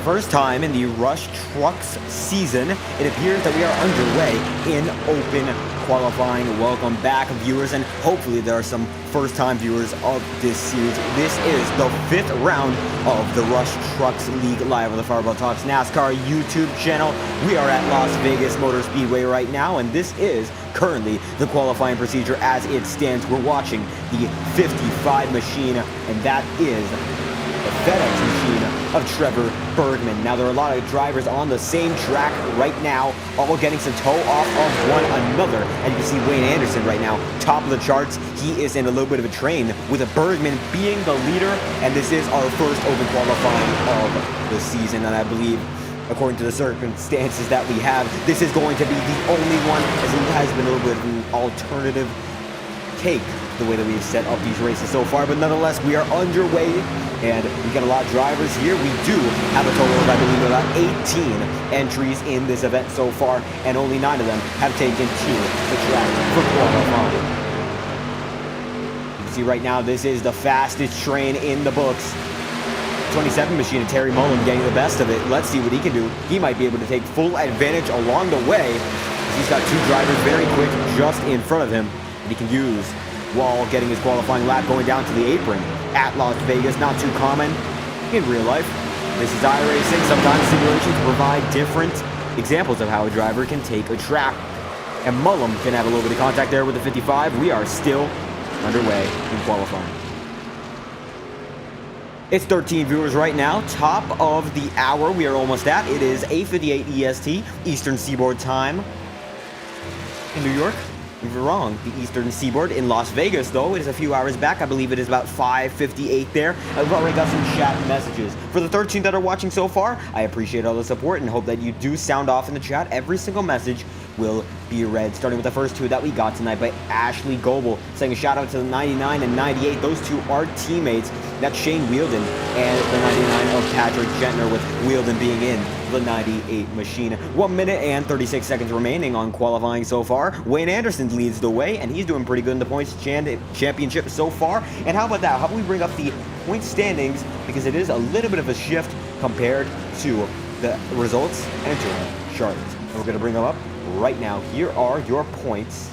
first time in the Rush Trucks season, it appears that we are underway in open qualifying. Welcome back, viewers, and hopefully there are some first-time viewers of this series. This is the 5th round of the Rush Trucks League live on the Fireball Talks NASCAR YouTube channel. We are at Las Vegas Motor Speedway right now, and this is currently the qualifying procedure as it stands. We're watching the 55 machine, and that is the FedEx machine of Trevor Bergman. Now, there are a lot of drivers on the same track right now, all getting some toe off of one another. And you can see Wayne Anderson right now, top of the charts. He is in a little bit of a train with a Bergman being the leader. And this is our first open qualifying of the season. And I believe, according to the circumstances that we have, this is going to be the only one, as it has been a little bit of an alternative take the way that we've set up these races so far. But nonetheless, we are underway, and we got a lot of drivers here. We do have a total of, I believe, about 18 entries in this event so far, and only 9 of them have taken to the track for qualifying. You can see right now, this is the fastest train in the books. 27 machine and Terry Mullen getting the best of it. Let's see what he can do. He might be able to take full advantage along the way. He's got 2 drivers very quick just in front of him that he can use while getting his qualifying lap going down to the apron at Las Vegas. Not too common in real life. This is iRacing. Sometimes simulations provide different examples of how a driver can take a track. And Mullen can have a little bit of contact there with the 55. We are still underway in qualifying. It's 13 viewers right now, top of the hour we are almost at. It is 8:58 EST, Eastern Seaboard time in New York. You're wrong, the Eastern Seaboard. In Las Vegas, though, it is a few hours back. I believe it is about 5:58 there. I've already got some chat messages. For the 13 that are watching so far, I appreciate all the support and hope that you do sound off in the chat. Every single message will be read, starting with the first 2 that we got tonight by Ashley Goebel, saying a shout out to the 99 and 98. Those 2 are teammates. That's Shane Wheeldon and the 99 of Patrick Gentner, with Wheeldon being in the 98 machine. 1 minute and 36 seconds remaining on qualifying so far. Wayne Anderson leads the way, and he's doing pretty good in the points championship so far. And how about that? How about we bring up the point standings, because it is a little bit of a shift compared to the results entering Charlotte. And we're going to bring them up right now. Here are your points.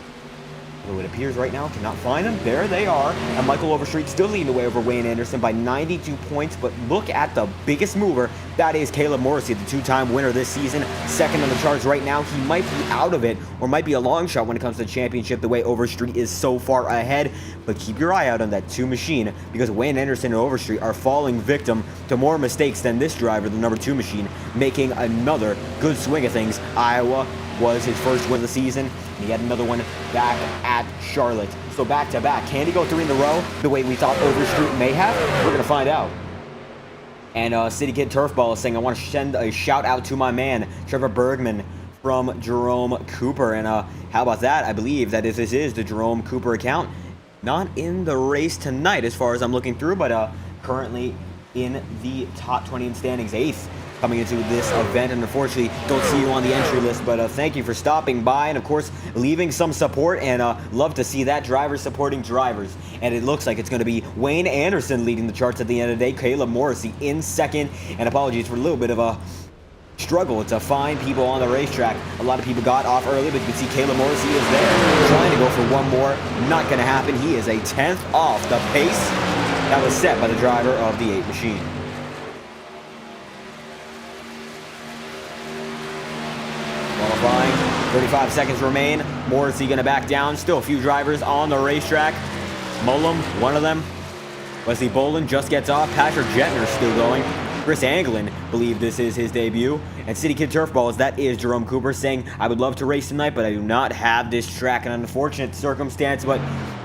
Though it appears right now, cannot find them. There they are. And Michael Overstreet still leading the way over Wayne Anderson by 92 points. But look at the biggest mover. That is Caleb Morrissey, the 2-time winner this season. Second on the charts right now. He might be out of it, or might be a long shot when it comes to the championship, the way Overstreet is so far ahead. But keep your eye out on that 2 machine, because Wayne Anderson and Overstreet are falling victim to more mistakes than this driver, the number 2 machine, making another good swing of things. Iowa was his first win of the season. He had another one back at Charlotte. So back-to-back. Can he go 3 in a row the way we thought Overstreet may have? We're going to find out. And City Kid Turfball is saying, I want to send a shout-out to my man, Trevor Bergman, from Jerome Cooper. And how about that? I believe that this is the Jerome Cooper account. Not in the race tonight as far as I'm looking through, but currently in the top 20 in standings, 8th. Coming into this event, and unfortunately don't see you on the entry list, but thank you for stopping by, and of course leaving some support, and love to see that, drivers supporting drivers. And it looks like it's going to be Wayne Anderson leading the charts at the end of the day, Caleb Morrissey in second, and apologies for a little bit of a struggle to find people on the racetrack. A lot of people got off early, but you can see Caleb Morrissey is there trying to go for one more. Not going to happen. He is a 10th off the pace that was set by the driver of the 8 machine. Qualifying, 35 seconds remain. Morrissey going to back down. Still a few drivers on the racetrack. Mullen, one of them. Wesley Bolton just gets off. Patrick Gentner still going. Chris Anglin, believe this is his debut. And City Kid Turfballs, that is Jerome Cooper, saying, I would love to race tonight, but I do not have this track. An unfortunate circumstance, but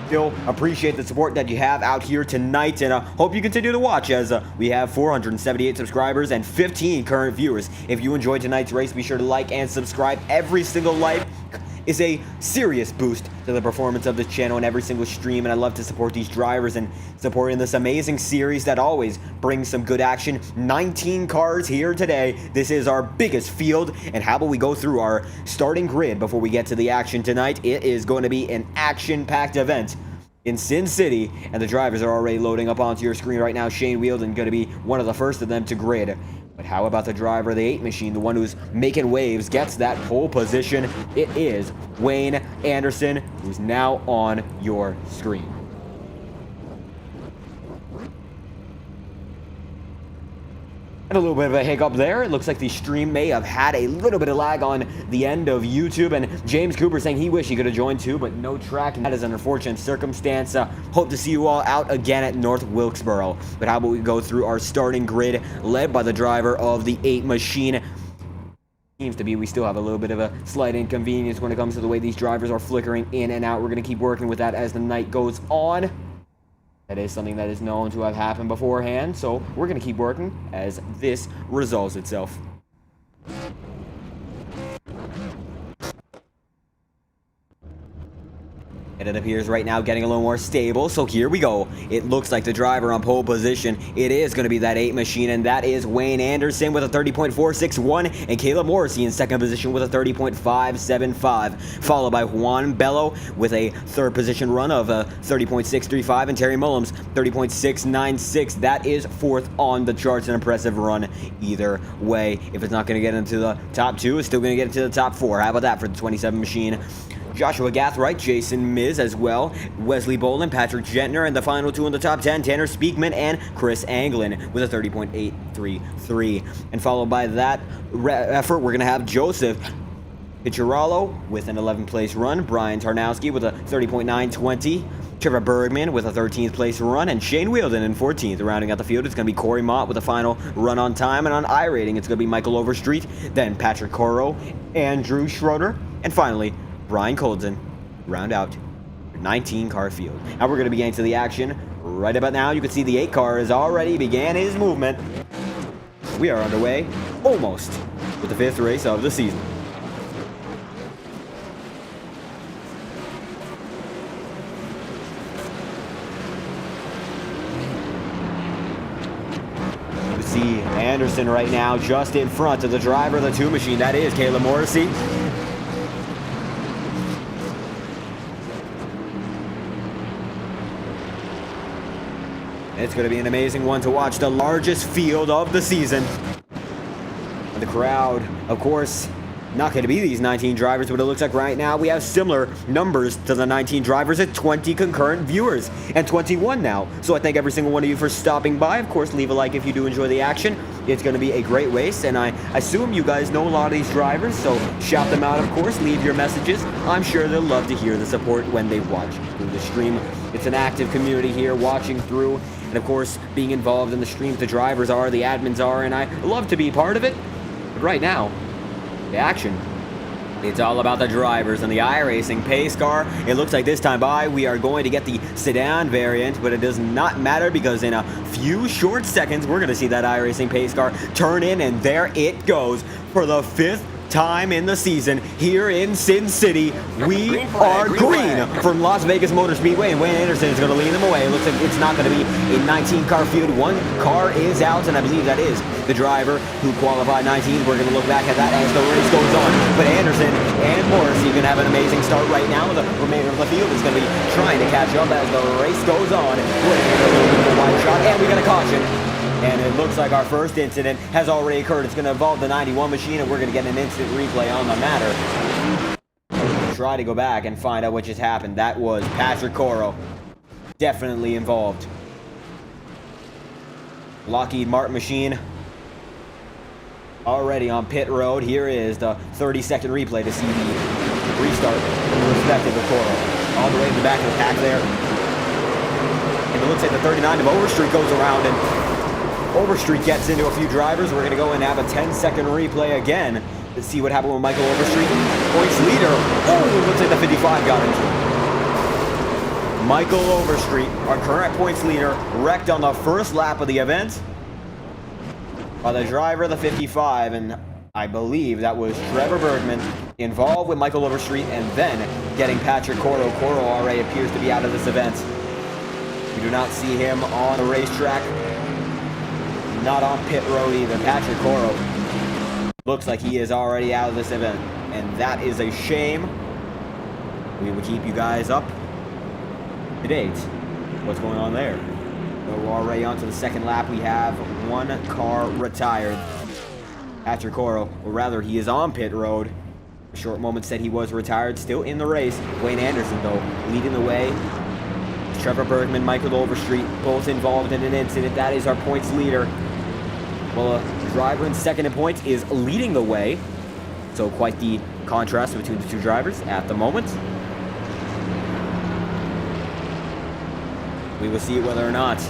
still appreciate the support that you have out here tonight, and hope you continue to watch, as we have 478 subscribers and 15 current viewers. If you enjoyed tonight's race, be sure to like and subscribe. Every single like is a serious boost to the performance of this channel and every single stream, and I love to support these drivers and supporting this amazing series that always brings some good action. 19 cars here today. This is our biggest field, and how about we go through our starting grid before we get to the action tonight? It is going to be an action-packed event in Sin City, and the drivers are already loading up onto your screen right now. Shane Wheeldon going to be one of the first of them to grid. But how about the driver of the 8 machine, the one who's making waves, gets that pole position? It is Wayne Anderson, who's now on your screen. And a little bit of a hiccup there. It looks like the stream may have had a little bit of lag on the end of YouTube. And James Cooper saying he wished he could have joined too, but no track. And that is an unfortunate circumstance. Hope to see you all out again at North Wilkesboro. But how about we go through our starting grid led by the driver of the 8 machine. Seems to be we still have a little bit of a slight inconvenience when it comes to the way these drivers are flickering in and out. We're going to keep working with that as the night goes on. That is something that is known to have happened beforehand, so we're going to keep working as this resolves itself. And it appears right now getting a little more stable, so here we go. It looks like the driver on pole position, it is going to be that 8 machine, and that is Wayne Anderson with a 30.461, and Caleb Morrissey in second position with a 30.575, followed by Juan Bello with a third position run of a 30.635, and Terry Mullums 30.696. That is fourth on the charts, an impressive run either way. If it's not going to get into the top 2, it's still going to get into the top 4. How about that for the 27 machine? Joshua Gathright, Jason Miz as well, Wesley Bolton, Patrick Gentner, and the final 2 in the top 10, Tanner Speakman and Chris Anglin with a 30.833. And followed by that effort, we're going to have Joseph Picciarello with an 11th place run, Brian Tarnowski with a 30.920, Trevor Bergman with a 13th place run, and Shane Wheeldon in 14th. Rounding out the field, it's going to be Corey Mott with a final run on time, and on iRating, it's going to be Michael Overstreet, then Patrick Coro, Andrew Schroeder, and finally, Brian Colton, round out your 19-car field. Now we're going to be getting to the action right about now. You can see the 8 car has already began his movement. We are underway almost with the 5th race of the season. You see Anderson right now just in front of the driver of the 2 machine. That is Caleb Morrissey. It's going to be an amazing one to watch, the largest field of the season. And the crowd, of course, not going to be these 19 drivers, but it looks like right now we have similar numbers to the 19 drivers at 20 concurrent viewers, and 21 now. So I thank every single one of you for stopping by. Of course, leave a like if you do enjoy the action. It's going to be a great race, and I assume you guys know a lot of these drivers, so shout them out, of course. Leave your messages. I'm sure they'll love to hear the support when they watch through the stream. It's an active community here watching through. And of course, being involved in the stream, the drivers are, the admins are, and I love to be part of it. But right now, the action, it's all about the drivers and the iRacing pace car. It looks like this time by, we are going to get the sedan variant, but it does not matter because in a few short seconds, we're going to see that iRacing pace car turn in, and there it goes for the 5th time in the season here in Sin City. We are green from Las Vegas Motor Speedway, and Wayne Anderson is going to lead them away. It looks like it's not going to be a 19-car field. 1 car is out, and I believe that is the driver who qualified 19th. We're going to look back at that as the race goes on. But Anderson and Morrissey going to have an amazing start right now. The remainder of the field is going to be trying to catch up as the race goes on. We're going to get a little bit of a wide shot, and we got a caution. And it looks like our first incident has already occurred. It's going to involve the 91 machine, and we're going to get an instant replay on the matter. Try to go back and find out what just happened. That was Patrick Coro. Definitely involved. Lockheed Martin machine already on pit road. Here is the 30-second replay to see the restart respective of Coro. All the way to the back of the pack there. And it looks like the 39 of Overstreet goes around, and Overstreet gets into a few drivers. We're going to go and have a 10-second replay again to see what happened with Michael Overstreet. Points leader. Oh, looks like the 55 got into it. Michael Overstreet, our current points leader, wrecked on the first lap of the event by the driver of the 55, and I believe that was Trevor Bergman involved with Michael Overstreet and then getting Patrick Coro. Coro already appears to be out of this event. We do not see him on the racetrack. Not on pit road either. Patrick Coro looks like he is already out of this event, and that is a shame. We will keep you guys up to date. What's going on there? We're already on to the second lap. We have 1 car retired. Patrick Coro, or rather, he is on pit road. A short moment said he was retired, still in the race. Wayne Anderson, though, leading the way. Trevor Bergman, Michael Overstreet, both involved in an incident. That is our points leader. Well, a driver in second in points is leading the way. So quite the contrast between the two drivers at the moment. We will see whether or not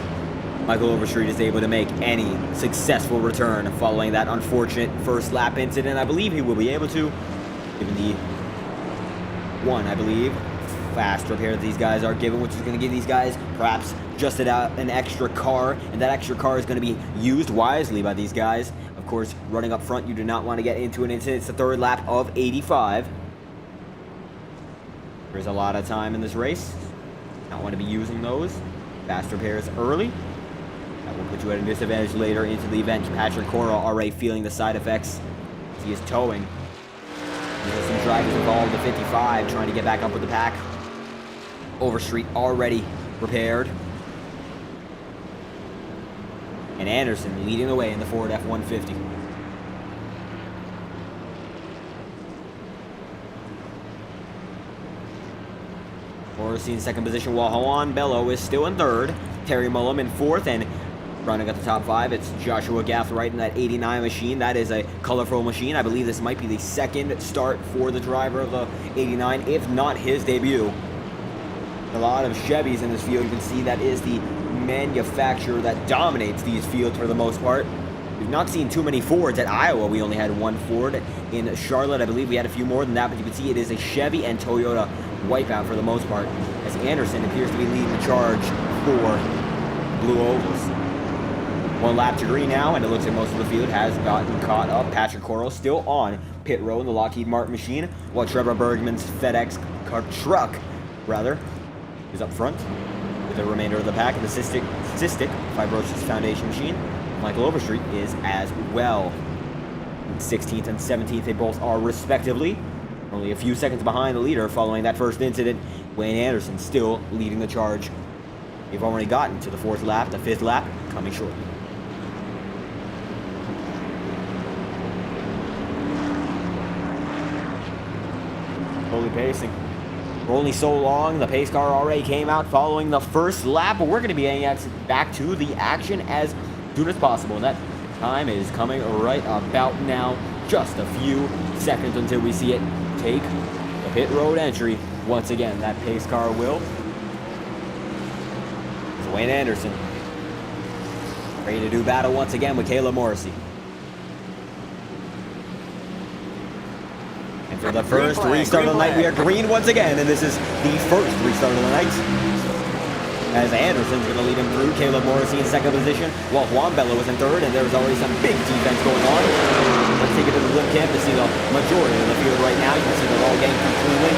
Michael Overstreet is able to make any successful return following that unfortunate first lap incident. I believe he will be able to, given the one, I believe, fast repair that these guys are given, which is going to give these guys perhaps just an extra car, and that extra car is going to be used wisely by these guys. Of course, running up front, you do not want to get into an incident. It's the third lap of 85. There's a lot of time in this race. Not want to be using those. Fast repairs early. That will put you at a disadvantage later into the event. Patrick Coro already feeling the side effects as he is towing. There's some drivers involved at 55 trying to get back up with the pack. Overstreet already repaired. And Anderson leading the way in the Ford F-150. Morrissey in second position, while Juan Bello is still in third. Terry Mullum in fourth, and running at the top five, it's Joshua Gathright in that 89 machine. That is a colorful machine. I believe this might be the second start for the driver of the 89, if not his debut. A lot of Chevys in this field. You can see that is the manufacturer that dominates these fields for the most part. We've not seen too many Fords at Iowa. We only had one Ford. In Charlotte, I believe we had a few more than that, but you can see it is a Chevy and Toyota wipeout for the most part, as Anderson appears to be leading the charge for Blue Ovals. One lap to green now, and it looks like most of the field has gotten caught up. Patrick Coro still on pit road in the Lockheed Martin machine, while Trevor Bergman's FedEx truck, is up front with the remainder of the pack. The Cystic Fibrosis Foundation machine. Michael Overstreet is as well. 16th and 17th, they both are respectively. Only a few seconds behind the leader following that first incident. Wayne Anderson still leading the charge. They've already gotten to the fourth lap, the fifth lap coming shortly. Slowly pacing. For only so long, the pace car already came out following the first lap, but we're going to be getting back to the action as soon as possible. And that time is coming right about now. Just a few seconds until we see it take the pit road entry. Once again, that pace car will. It's Wayne Anderson. Ready to do battle once again with Caleb Morrissey. And for the first restart of the night, we are green once again, and this is the first restart of the night. As Anderson's going to lead him through, Caleb Morrissey in second position, while Juan Bello is in third, and there's already some big defense going on. Let's take it to the lip cam to see the majority of the field right now. You can see they're all getting through cleanly.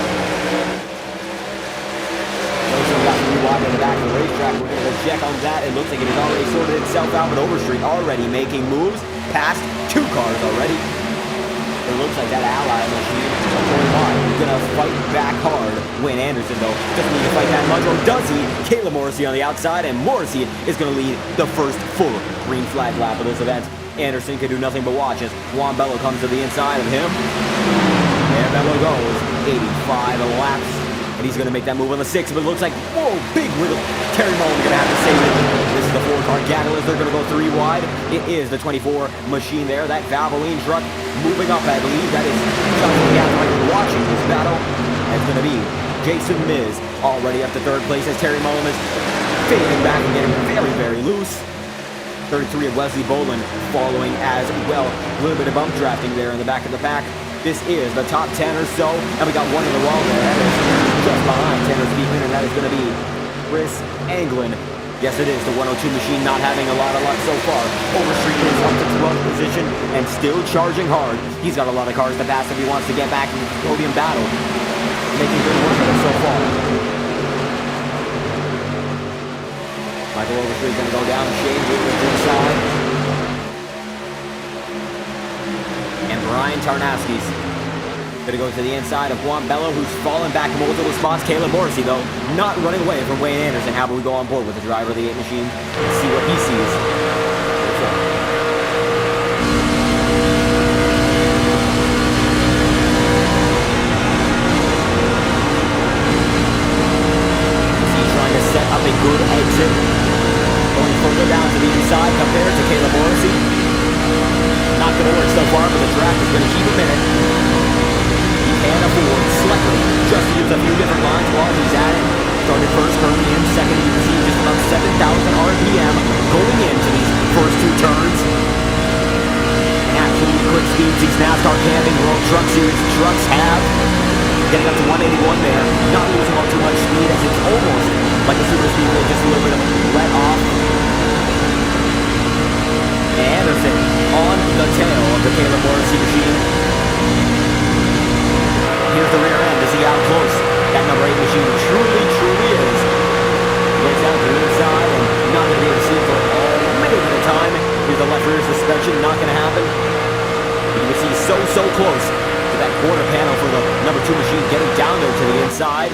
Wilson got three wide in the back of the racetrack. We're going to go check on that. It looks like it has already sorted itself out, but Overstreet already making moves past two cars already. It looks like that ally machine is going to fight back hard. Wayne Anderson, though, doesn't need to fight that much, or does he? Caleb Morrissey on the outside, and Morrissey is going to lead the first full green flag lap of this event. Anderson can do nothing but watch as Juan Bello comes to the inside of him. There Bello goes, 85 laps, and he's going to make that move on the 6th, but it looks like, whoa, big wiggle. Terry Mullen's going to have to save it. This is the 4-car Catalyst. They're going to go 3 wide. It is the 24 machine there. That Valvoline truck moving up, I believe. That is Joshua Gathright watching this battle. It's going to be Jason Miz already up to third place as Terry Mullen is fading back and getting very, very loose. 33 of Wesley Bolton following as well. A little bit of bump drafting there in the back of the pack. This is the top 10 or so, and we got one in the wall there. That is just behind Tanner Speakman, and that is going to be Chris Anglin. Yes, it is the 102 machine not having a lot of luck so far. Overstreet is up to 12th position and still charging hard. He's got a lot of cars to pass if he wants to get back in the podium battle. Making good work of it so far. Michael Overstreet going to go down. Shane Woodward's inside. And Brian Tarnowski's going to go to the inside of Juan Bello, who's fallen back multiple spots. Caleb Morrissey, though, not running away from Wayne Anderson. How about we go on board with the driver of the 8 machine and see what he sees? Camping World Truck Series trucks have. Getting up to 181 there. Not losing all too much speed as it's almost like a super speedway, just a little bit of let off. Anderson on the tail of the Caleb Morrissey machine. Here's the rear end to see how close that number 8 machine truly is. Gets out to the inside and not going to be able to see it for a minute at a time. Here's the left rear suspension, not going to happen. You can see so close to that quarter panel for the number 2 machine getting down there to the inside.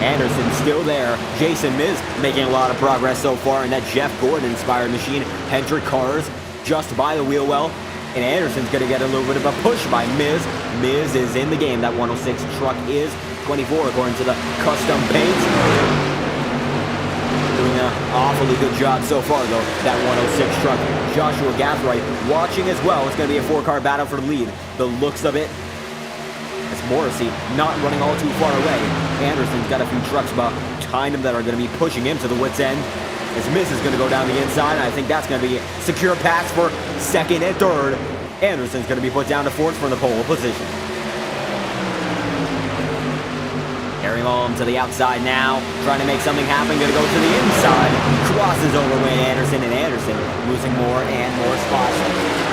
Anderson still there. Jason Miz making a lot of progress so far in that Jeff Gordon-inspired machine. Hendrick Cars just by the wheel well. And Anderson's going to get a little bit of a push by Miz. Miz is in the game. That 106 truck is 24 according to the custom paint. Doing an awfully good job so far though, that 106 truck. Joshua Gathright watching as well. It's going to be a 4-car battle for the lead. The looks of it, as Morrissey not running all too far away. Anderson's got a few trucks behind him that are going to be pushing him to the wits end. As Miz is going to go down the inside, and I think that's going to be a secure pass for second and third. Anderson's going to be put down to fourth for the pole position. Carrying on to the outside now, trying to make something happen, going to go to the inside. Crosses over Wayne Anderson, and Anderson losing more and more spots.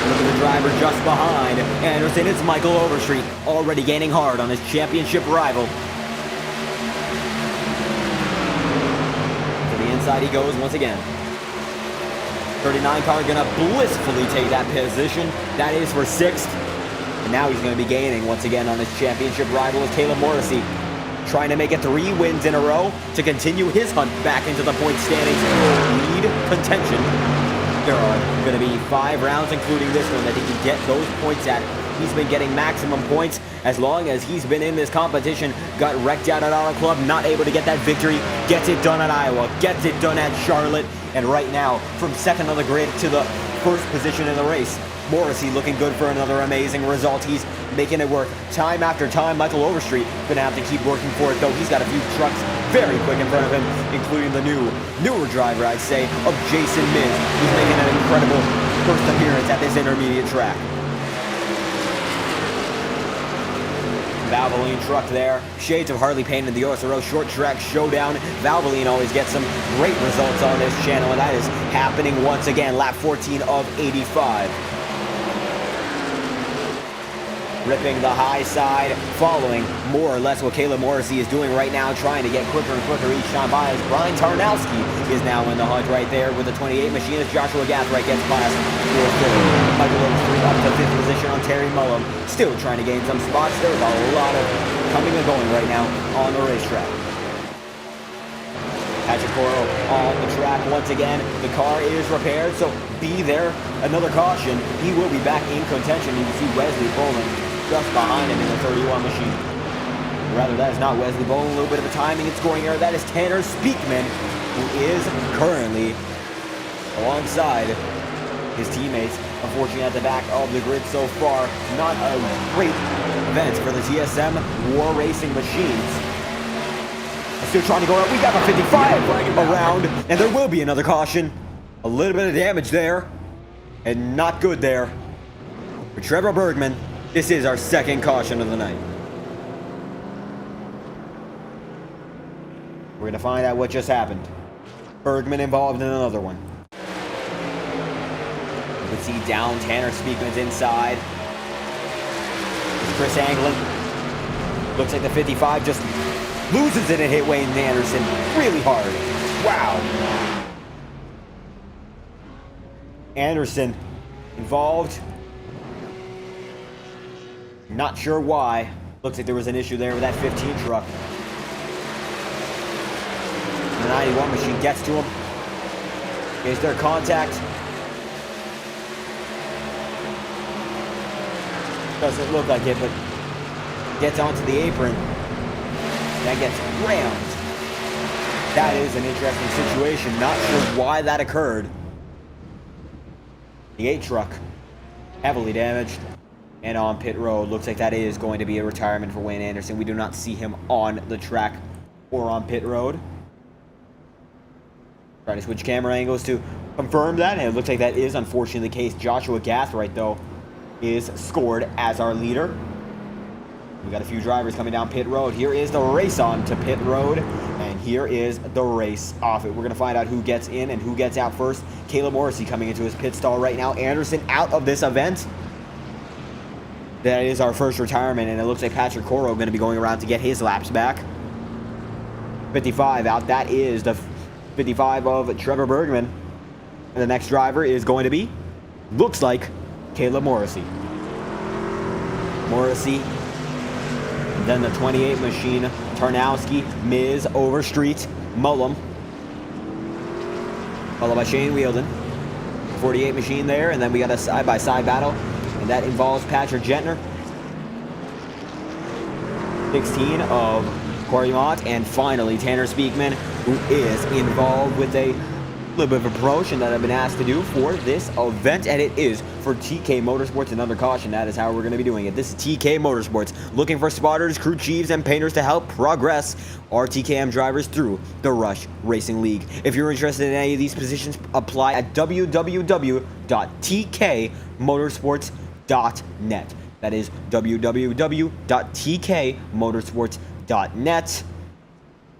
Look at the driver just behind Anderson. It's Michael Overstreet, already gaining hard on his championship rival. To the inside he goes once again. 39 car gonna blissfully take that position. That is for 6th. And now he's gonna be gaining once again on his championship rival with Caleb Morrissey. Trying to make it 3 wins in a row to continue his hunt back into the point standings. Lead contention. There are going to be 5 rounds, including this one, that he can get those points at. He's been getting maximum points as long as he's been in this competition. Got wrecked out at Auto Club, not able to get that victory. Gets it done at Iowa, gets it done at Charlotte. And right now, from second on the grid to the first position in the race, Morrissey looking good for another amazing result. He's making it work time after time. Michael Overstreet going to have to keep working for it, though. He's got a few trucks very quick in front of him, including the newer driver, I'd say, of Jason Miz. He's making an incredible first appearance at this intermediate track. Valvoline truck there. Shades of Harley Payne in the OSRL Short Track Showdown. Valvoline always gets some great results on this channel, and that is happening once again. Lap 14 of 85. Ripping the high side, following more or less what Caleb Morrissey is doing right now, trying to get quicker and quicker each time by, as Brian Tarnowski is now in the hunt right there with the 28 machine as Joshua Gathright gets past 4th. Michael Overstreet up to 5th position on Terry Mullum, still trying to gain some spots. There's a lot of coming and going right now on the racetrack. Patrick Coro on the track once again. The car is repaired, so be there. Another caution. He will be back in contention. You can see Wesley Bolton just behind him in the 31 machine. Rather, that is not Wesley Bolton. A little bit of a timing and scoring error. That is Tanner Speakman, who is currently alongside his teammates. Unfortunately, at the back of the grid so far. Not a great event for the TSM War Racing machines. Still trying to go up. We got a 55 around, and there will be another caution. A little bit of damage there, and not good there for Trevor Bergman. This is our 2nd caution of the night. We're going to find out what just happened. Bergman involved in another one. You can see down Tanner Speakman's inside. It's Chris Anglin. Looks like the 55 just loses it and hit Wayne Anderson really hard. Wow. Anderson involved. Not sure why. Looks like there was an issue there with that 15 truck. The 91 machine gets to him. Is there contact? Doesn't look like it, but gets onto the apron. That gets rammed. That is an interesting situation. Not sure why that occurred. The 8 truck, heavily damaged and on pit road. Looks like that is going to be a retirement for Wayne Anderson. We do not see him on the track or on pit road. Trying to switch camera angles to confirm that, and it looks like that is unfortunately the case. Joshua Gathright, though, is scored as our leader. We got a few drivers coming down pit road. Here is the race on to pit road, and here is the race off it. We're going to find out who gets in and who gets out first. Caleb Morrissey coming into his pit stall right now. Anderson out of this event. That is our first retirement, and it looks like Patrick Coro going to be going around to get his laps back. 55 out. That is the 55 of Trevor Bergman. And the next driver is going to be, looks like, Caleb Morrissey. Morrissey. Then the 28 machine, Tarnowski, Miz, Overstreet, Mullum. Followed by Shane Wheeldon. 48 machine there, and then we got a side-by-side battle, and that involves Patrick Gentner. 16 of Corey Mott, and finally Tanner Speakman, who is involved with a little bit of a promotion that I've been asked to do for this event, and it is for TK Motorsports. Another caution, that is how we're going to be doing it. This is TK Motorsports, looking for spotters, crew chiefs, and painters to help progress our TKM drivers through the Rush Racing League. If you're interested in any of these positions, apply at www.tkmotorsports.net. That is www.tkmotorsports.net.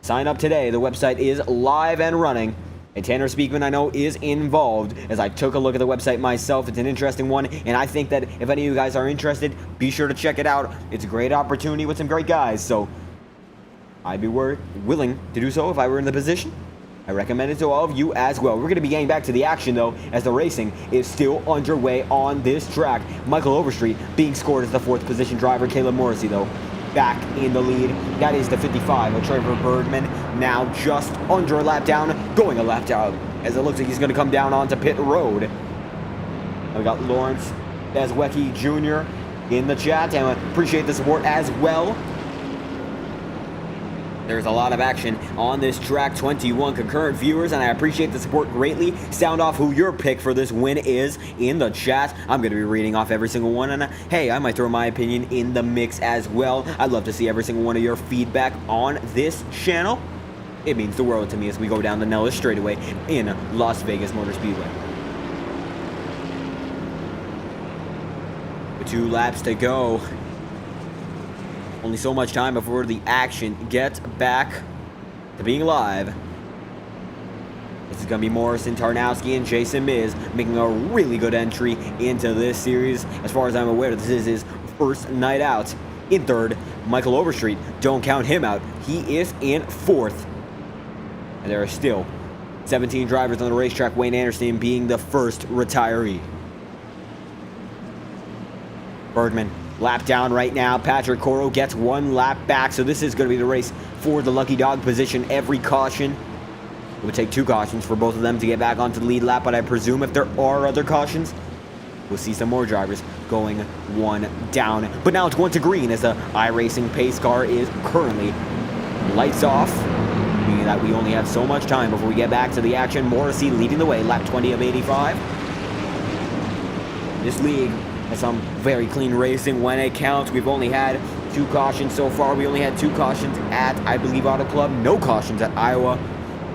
Sign up today. The website is live and running. And Tanner Speakman, I know, is involved, as I took a look at the website myself. It's an interesting one, and I think that if any of you guys are interested, be sure to check it out. It's a great opportunity with some great guys, so I'd be willing to do so if I were in the position. I recommend it to all of you as well. We're going to be getting back to the action, though, as the racing is still underway on this track. Michael Overstreet being scored as the fourth position driver. Caleb Morrissey, though, back in the lead. That is the 55 of Trevor Bergman, now just under a lap down, going a lap down, as it looks like he's going to come down onto pit road. And we got Lawrence Bezwecki Jr. in the chat, and I appreciate the support as well. There's a lot of action on this track, 21 concurrent viewers, and I appreciate the support greatly. Sound off who your pick for this win is in the chat. I'm going to be reading off every single one, and hey, I might throw my opinion in the mix as well. I'd love to see every single one of your feedback on this channel. It means the world to me as we go down the Nellis straightaway in Las Vegas Motor Speedway. With 2 laps to go. Only so much time before the action gets back to being live. This is going to be Morrison, Tarnowski, and Jason Miz making a really good entry into this series. As far as I'm aware, this is his first night out. In third, Michael Overstreet. Don't count him out. He is in fourth. And there are still 17 drivers on the racetrack, Wayne Anderson being the first retiree. Bergman. Lap down right now. Patrick Coro gets 1 lap back, so this is going to be the race for the lucky dog position. Every caution, it would take 2 cautions for both of them to get back onto the lead lap, but I presume if there are other cautions, we'll see some more drivers going 1 down. But now it's going to green as the iRacing pace car is currently lights off, meaning that we only have so much time before we get back to the action. Morrissey leading the way, lap 20 of 85. This league has some very clean racing when it counts. We've only had 2 cautions so far. We only had 2 cautions at, I believe, Auto Club. No cautions at Iowa.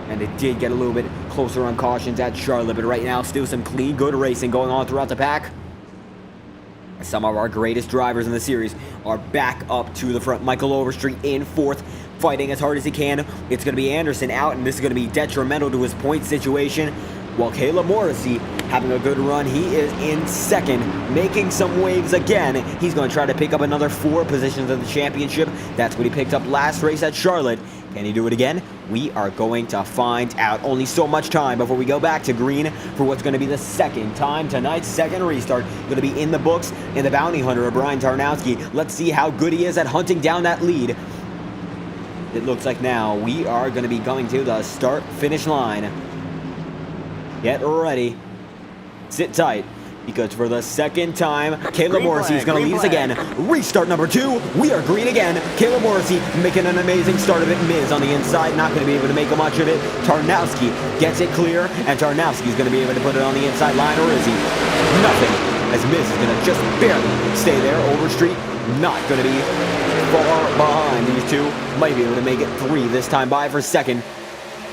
And it did get a little bit closer on cautions at Charlotte. But right now, still some clean, good racing going on throughout the pack. Some of our greatest drivers in the series are back up to the front. Michael Overstreet in fourth, fighting as hard as he can. It's going to be Anderson out, and this is going to be detrimental to his point situation. While Caleb Morrissey having a good run, he is in second, making some waves again. He's going to try to pick up another 4 positions of the championship. That's what he picked up last race at Charlotte. Can he do it again? We are going to find out. Only so much time before we go back to green for what's going to be the second time tonight's second restart. Going to be in the books in the bounty hunter of Brian Tarnowski. Let's see how good he is at hunting down that lead. It looks like now we are going to be going to the start-finish line. Get ready. Sit tight, because for the second time, Caleb Morrissey is going to lead us again. Restart number 2. We are green again. Caleb Morrissey making an amazing start of it. Miz on the inside, not going to be able to make much of it. Tarnowski gets it clear, and Tarnowski is going to be able to put it on the inside line, or is he? Nothing, as Miz is going to just barely stay there. Overstreet not going to be far behind. These 2 might be able to make it 3 this time by for second.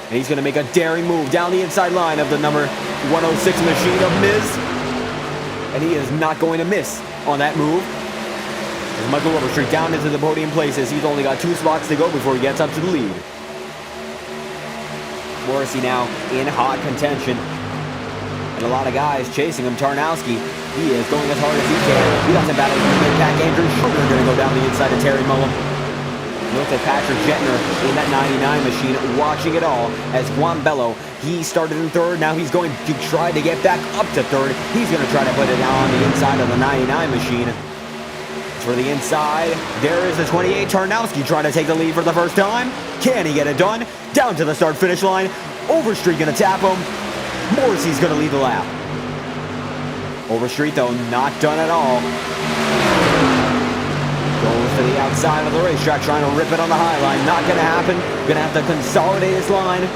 And he's going to make a daring move down the inside line of the number 106 machine of Miz. And he is not going to miss on that move. As Michael Overstreet down into the podium places. He's only got 2 spots to go before he gets up to the lead. Morrissey now in hot contention. And a lot of guys chasing him. Tarnowski, he is going as hard as he can. He doesn't battle for the mid-pack. Andrew Sugar going to go down the inside of Terry Mullum. Look at Patrick Jettner in that 99 machine, watching it all as Juan Bello, he started in 3rd. Now he's going to try to get back up to 3rd. He's going to try to put it down on the inside of the 99 machine. For the inside, there is the 28. Tarnowski trying to take the lead for the first time. Can he get it done? Down to the start-finish line. Overstreet going to tap him. Morrissey's going to lead the lap. Overstreet, though, not done at all. Goes to the outside of the racetrack, trying to rip it on the high line. Not going to happen. Going to have to consolidate his line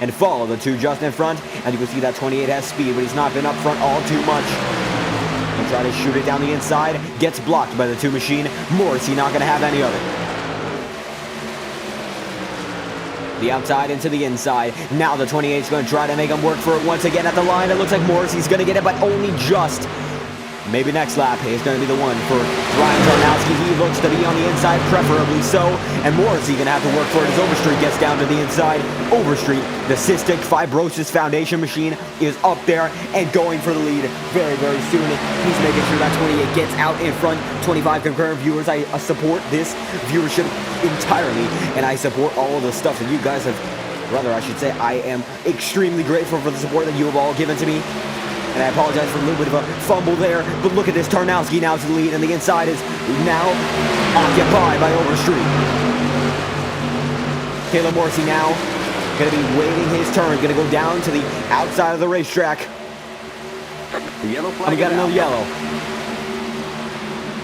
and follow the 2 just in front. And you can see that 28 has speed, but he's not been up front all too much. And try to shoot it down the inside. Gets blocked by the 2 machine. Morrissey not going to have any of it. The outside into the inside. Now the 28 is going to try to make him work for it once again at the line. It looks like Morrissey's going to get it, but only just. Maybe next lap is going to be the one for Ryan Tarnowski. He looks to be on the inside, preferably so. And Morrissey going to have to work for it as Overstreet gets down to the inside. Overstreet, the Cystic Fibrosis Foundation machine, is up there and going for the lead very, very soon. He's making sure that 28 gets out in front. 25 concurrent viewers. I support this viewership entirely, and I support all of the stuff that you guys have, rather I should say, I am extremely grateful for the support that you have all given to me. And I apologize for a little bit of a fumble there, but look at this. Tarnowski now to the lead, and the inside is now occupied by Overstreet. Caleb Morrissey now going to be waiting his turn, going to go down to the outside of the racetrack. The yellow flag. And we got another yellow.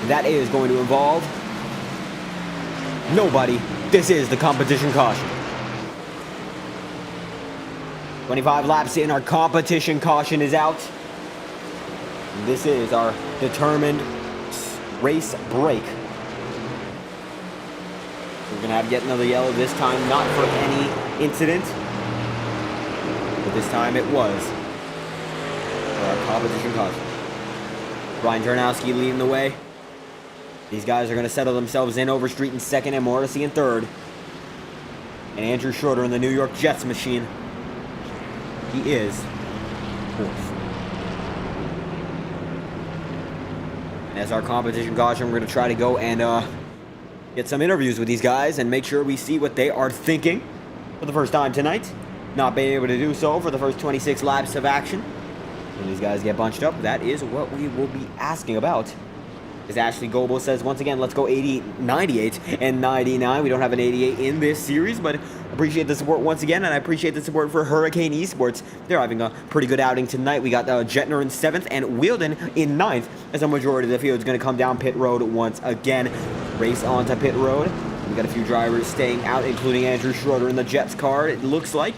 That is going to involve nobody. This is the competition caution. 25 laps in, our competition caution is out. This is our determined race break. We're going to have yet another yellow, this time not for any incident, but this time it was for our competition caution. Ryan Tarnowski leading the way. These guys are going to settle themselves in. Overstreet in 2nd and Morrissey in 3rd. And Andrew Schroeder in the New York Jets machine. He is 4th. And as our competition caution, we're going to try to go and get some interviews with these guys and make sure we see what they are thinking for the first time tonight. Not being able to do so for the first 26 laps of action. When these guys get bunched up, that is what we will be asking about. As Ashley Goebel says, once again, let's go 88, 98, and 99. We don't have an 88 in this series, but appreciate the support once again, and I appreciate the support for Hurricane Esports. They're having a pretty good outing tonight. We got Jettner in 7th and Wheeldon in 9th, as a majority of the field is going to come down pit road once again. Race onto pit road. We got a few drivers staying out, including Andrew Schroeder in the Jets car, it looks like.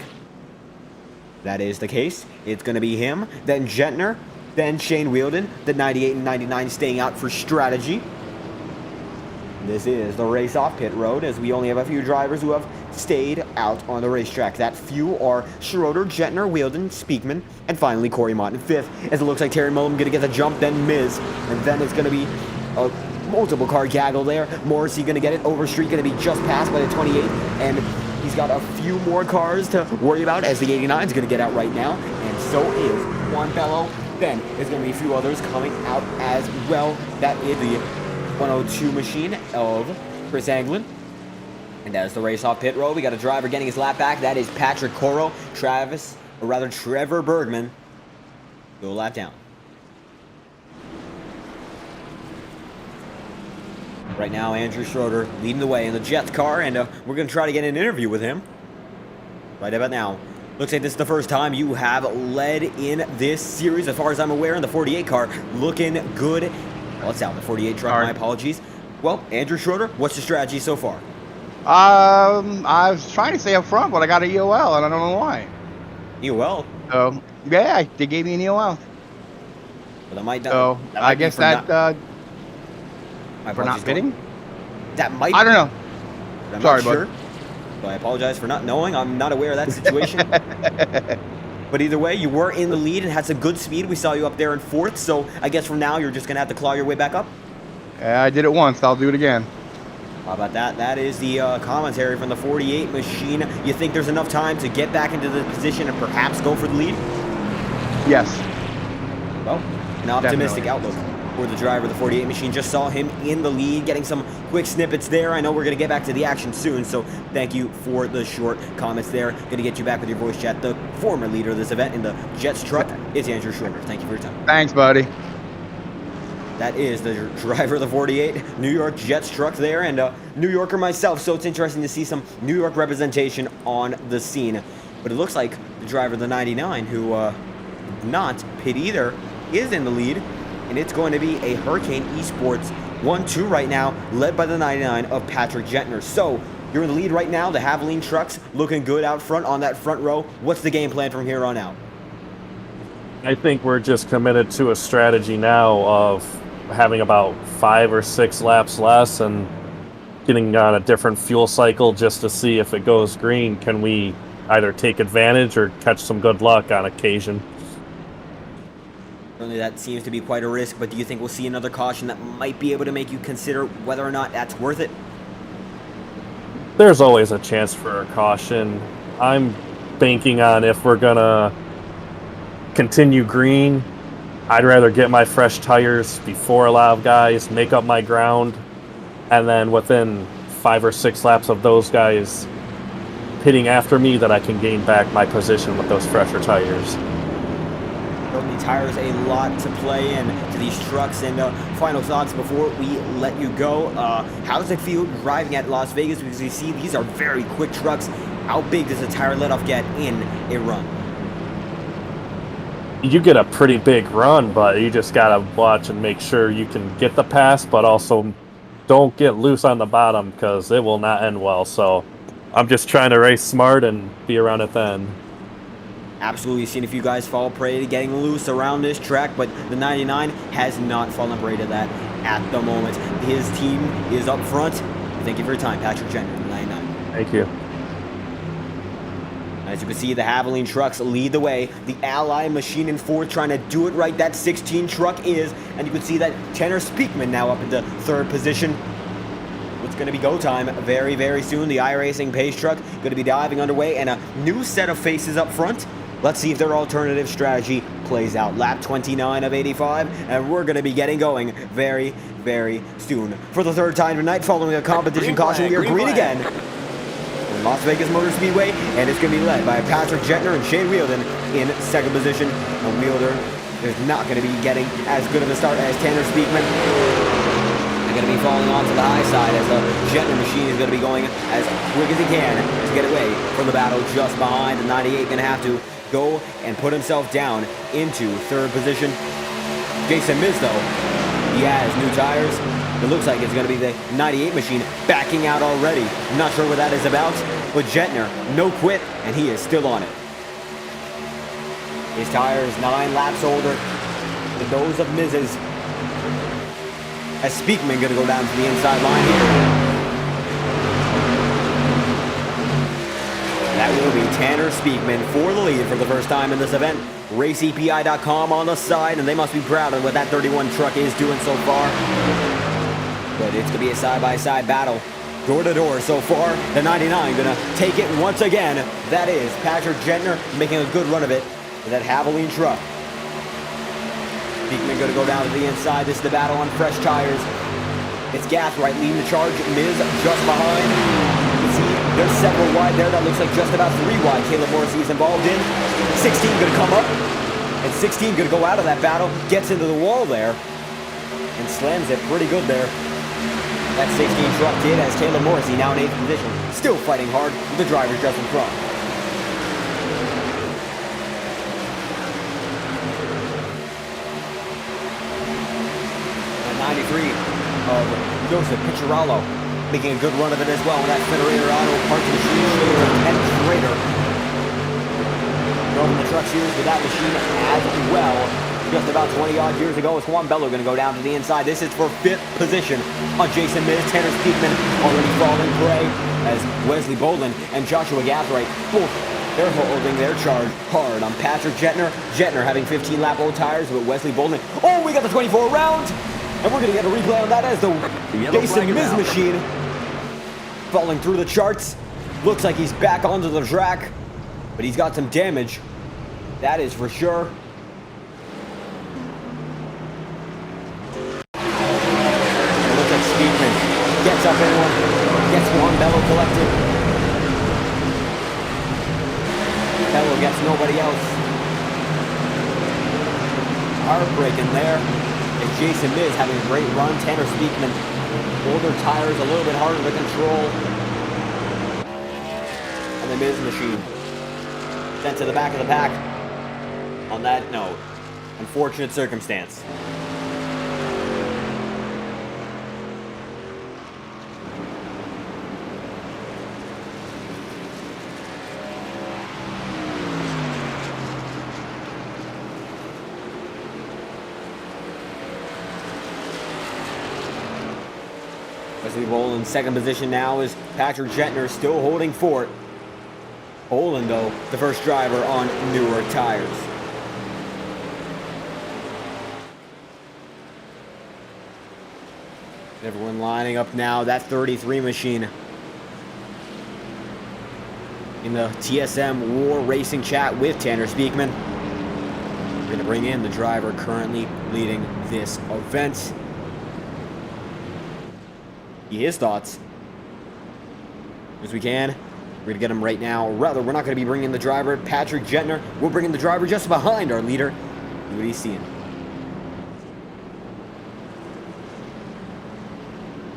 That is the case. It's going to be him, then Jettner, then Shane Wheeldon, the 98 and 99 staying out for strategy. This is the race off pit road, as we only have a few drivers who have stayed out on the racetrack. That few are Schroeder, Jettner, Wheeldon, Speakman, and finally Corey Mott in 5th. As it looks like Terry Mullum going to get the jump, then Miz. And then it's going to be a multiple car gaggle there. Morrissey going to get it. Overstreet going to be just passed by the 28. And he's got a few more cars to worry about, as the 89 is going to get out right now. And so is Juan Bello. Then there's going to be a few others coming out as well. That is the 102 machine of Chris Anglin. And as the race off pit road, we got a driver getting his lap back. That is Patrick Coro. Trevor Bergman. Go lap down. Right now, Andrew Schroeder leading the way in the Jets car, and we're going to try to get an interview with him right about now. Looks like this is the first time you have led in this series, as far as I'm aware, in the 48 car. Looking good. Well, it's out, the 48 truck, my apologies. Well, Andrew Schroeder, what's your strategy so far? I was trying to stay up front, but I got an EOL, and I don't know why. EOL? Yeah, they gave me an EOL. Well, that might not, so, that I guess that, for not fitting? That might I don't know. I'm Sorry, not sure. So I apologize for not knowing. I'm not aware of that situation. But either way, you were in the lead and had some good speed. We saw you up there in 4th, so I guess from now you're just going to have to claw your way back up. Yeah, I did it once. I'll do it again. How about that? That is the commentary from the 48 machine. You think there's enough time to get back into the position and perhaps go for the lead? Yes. Well, an optimistic Definitely. outlook for the driver of the 48 machine. Just saw him in the lead, getting some quick snippets there. I know we're going to get back to the action soon, so thank you for the short comments there. Going to get you back with your voice chat. The former leader of this event in the Jets truck is Andrew Shorter. Thank you for your time. Thanks, buddy. That is the driver of the 48 New York Jets truck there, and a New Yorker myself, so it's interesting to see some New York representation on the scene. But it looks like the driver of the 99, who not pit either, is in the lead, and it's going to be a Hurricane Esports 1-2 right now, led by the 99 of Patrick Gentner. So you're in the lead right now. The Havoline trucks looking good out front on that front row. What's the game plan from here on out? I think we're just committed to a strategy now of having about 5 or 6 laps less and getting on a different fuel cycle just to see if it goes green. Can we either take advantage or catch some good luck on occasion? Certainly that seems to be quite a risk, but do you think we'll see another caution that might be able to make you consider whether or not that's worth it? There's always a chance for a caution. I'm banking on if we're going to continue green, I'd rather get my fresh tires before a lot of guys, make up my ground, and then within 5 or 6 laps of those guys hitting after me, that I can gain back my position with those fresher tires. Certainly tires a lot to play in to these trucks. And final thoughts before we let you go. How does it feel driving at Las Vegas? Because you see these are very quick trucks. How big does a tire let-off get in a run? You get a pretty big run, but you just gotta watch and make sure you can get the pass, but also don't get loose on the bottom because it will not end well. So I'm just trying to race smart and be around at the end. Absolutely seen a few guys fall prey to getting loose around this track, but the 99 has not fallen prey to that at the moment. His team is up front. Thank you for your time, Patrick Jenner, the 99. Thank you. As you can see, the Havoline trucks lead the way. The Ally machine in 4th trying to do it right. That 16 truck is. And you can see that Tanner Speakman now up into 3rd position. It's going to be go time very, very soon. The iRacing pace truck going to be diving underway. And a new set of faces up front. Let's see if their alternative strategy plays out. Lap 29 of 85. And we're going to be getting going very, very soon. For the 3rd time tonight, following a competition caution, we are green again. Las Vegas Motor Speedway, and it's going to be led by Patrick Gentner and Shane Wielden in 2nd position. And Wielder is not going to be getting as good of a start as Tanner Speakman. They're going to be falling onto the high side as the Gentner machine is going to be going as quick as he can to get away from the battle just behind. The 98 going to have to go and put himself down into 3rd position. Jason Miz, though, he has new tires. It looks like it's going to be the 98 machine backing out already. I'm not sure what that is about, but Gentner, no quit, and he is still on it. His tire is 9 laps older than those of Miz's. As Speakman going to go down to the inside line here. That will be Tanner Speakman for the lead for the first time in this event. RaceEPI.com on the side, and they must be proud of what that 31 truck is doing so far. But it's going to be a side-by-side battle, door-to-door so far. The 99 going to take it once again. That is Patrick Gentner making a good run of it with that Havoline truck. Speakman going to go down to the inside. This is the battle on fresh tires. It's Gathright leading the charge. Miz just behind. You can see there's several wide there. That looks like just about 3 wide. Caleb Morrissey is involved in. 16 going to come up. And 16 going to go out of that battle. Gets into the wall there. And slams it pretty good there. That 16 truck did, as Caleb Morrissey now in 8th position. Still fighting hard with the drivers just in front. And 93 of Joseph Picciarello making a good run of it as well. That Federator Auto parked machine and Schrader. Driving the truck series with that machine as well. Just about 20-odd years ago, it's Juan Bello going to go down to the inside. This is for 5th position on Jason Miz. Tanner Speakman already falling prey as Wesley Bolton and Joshua Gathright both They're holding their charge hard on Patrick Jettner. Jettner having 15-lap old tires with Wesley Bolton. Oh, we got the 24 round. And we're going to get a replay on that as the Jason Miz machine falling through the charts. Looks like he's back onto the track, but he's got some damage. That is for sure. Looks like Speedman gets up in one, gets Juan Bello collected. Bello gets nobody else. Heartbreaking there. And Jason Miz having a great run. Tanner Speakman, older tires, a little bit harder to control. And the Miz machine sent to the back of the pack. On that note, unfortunate circumstance. Wesley Bolton in second position now is Patrick Jettner still holding fort. Bolton, though, the first driver on newer tires. Everyone lining up now, that 33 machine. In the TSM War Racing chat with Tanner Speakman. We're going to bring in the driver currently leading this event. His thoughts as we can. We're gonna get him right now. Rather, we're not gonna be bringing the driver, Patrick Jettner. We'll bring in the driver just behind our leader. See what he's seeing.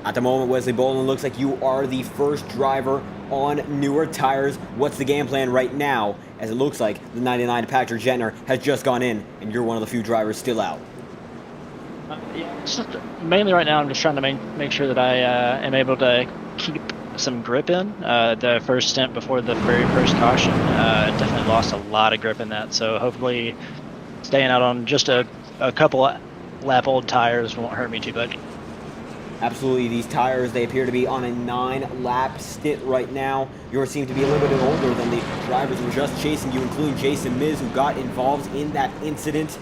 At the moment, Wesley Bolton, looks like you are the first driver on newer tires. What's the game plan right now? As it looks like the 99 Patrick Jettner has just gone in, and you're one of the few drivers still out. Yeah, it's just mainly right now I'm just trying to make sure that I am able to keep some grip in. The first stint before the very first caution, definitely lost a lot of grip in that. So hopefully staying out on just a couple lap old tires won't hurt me too much. Absolutely, these tires, they appear to be on a 9-lap stint right now. Yours seem to be a little bit older than the drivers who were just chasing you, including Jason Miz, who got involved in that incident.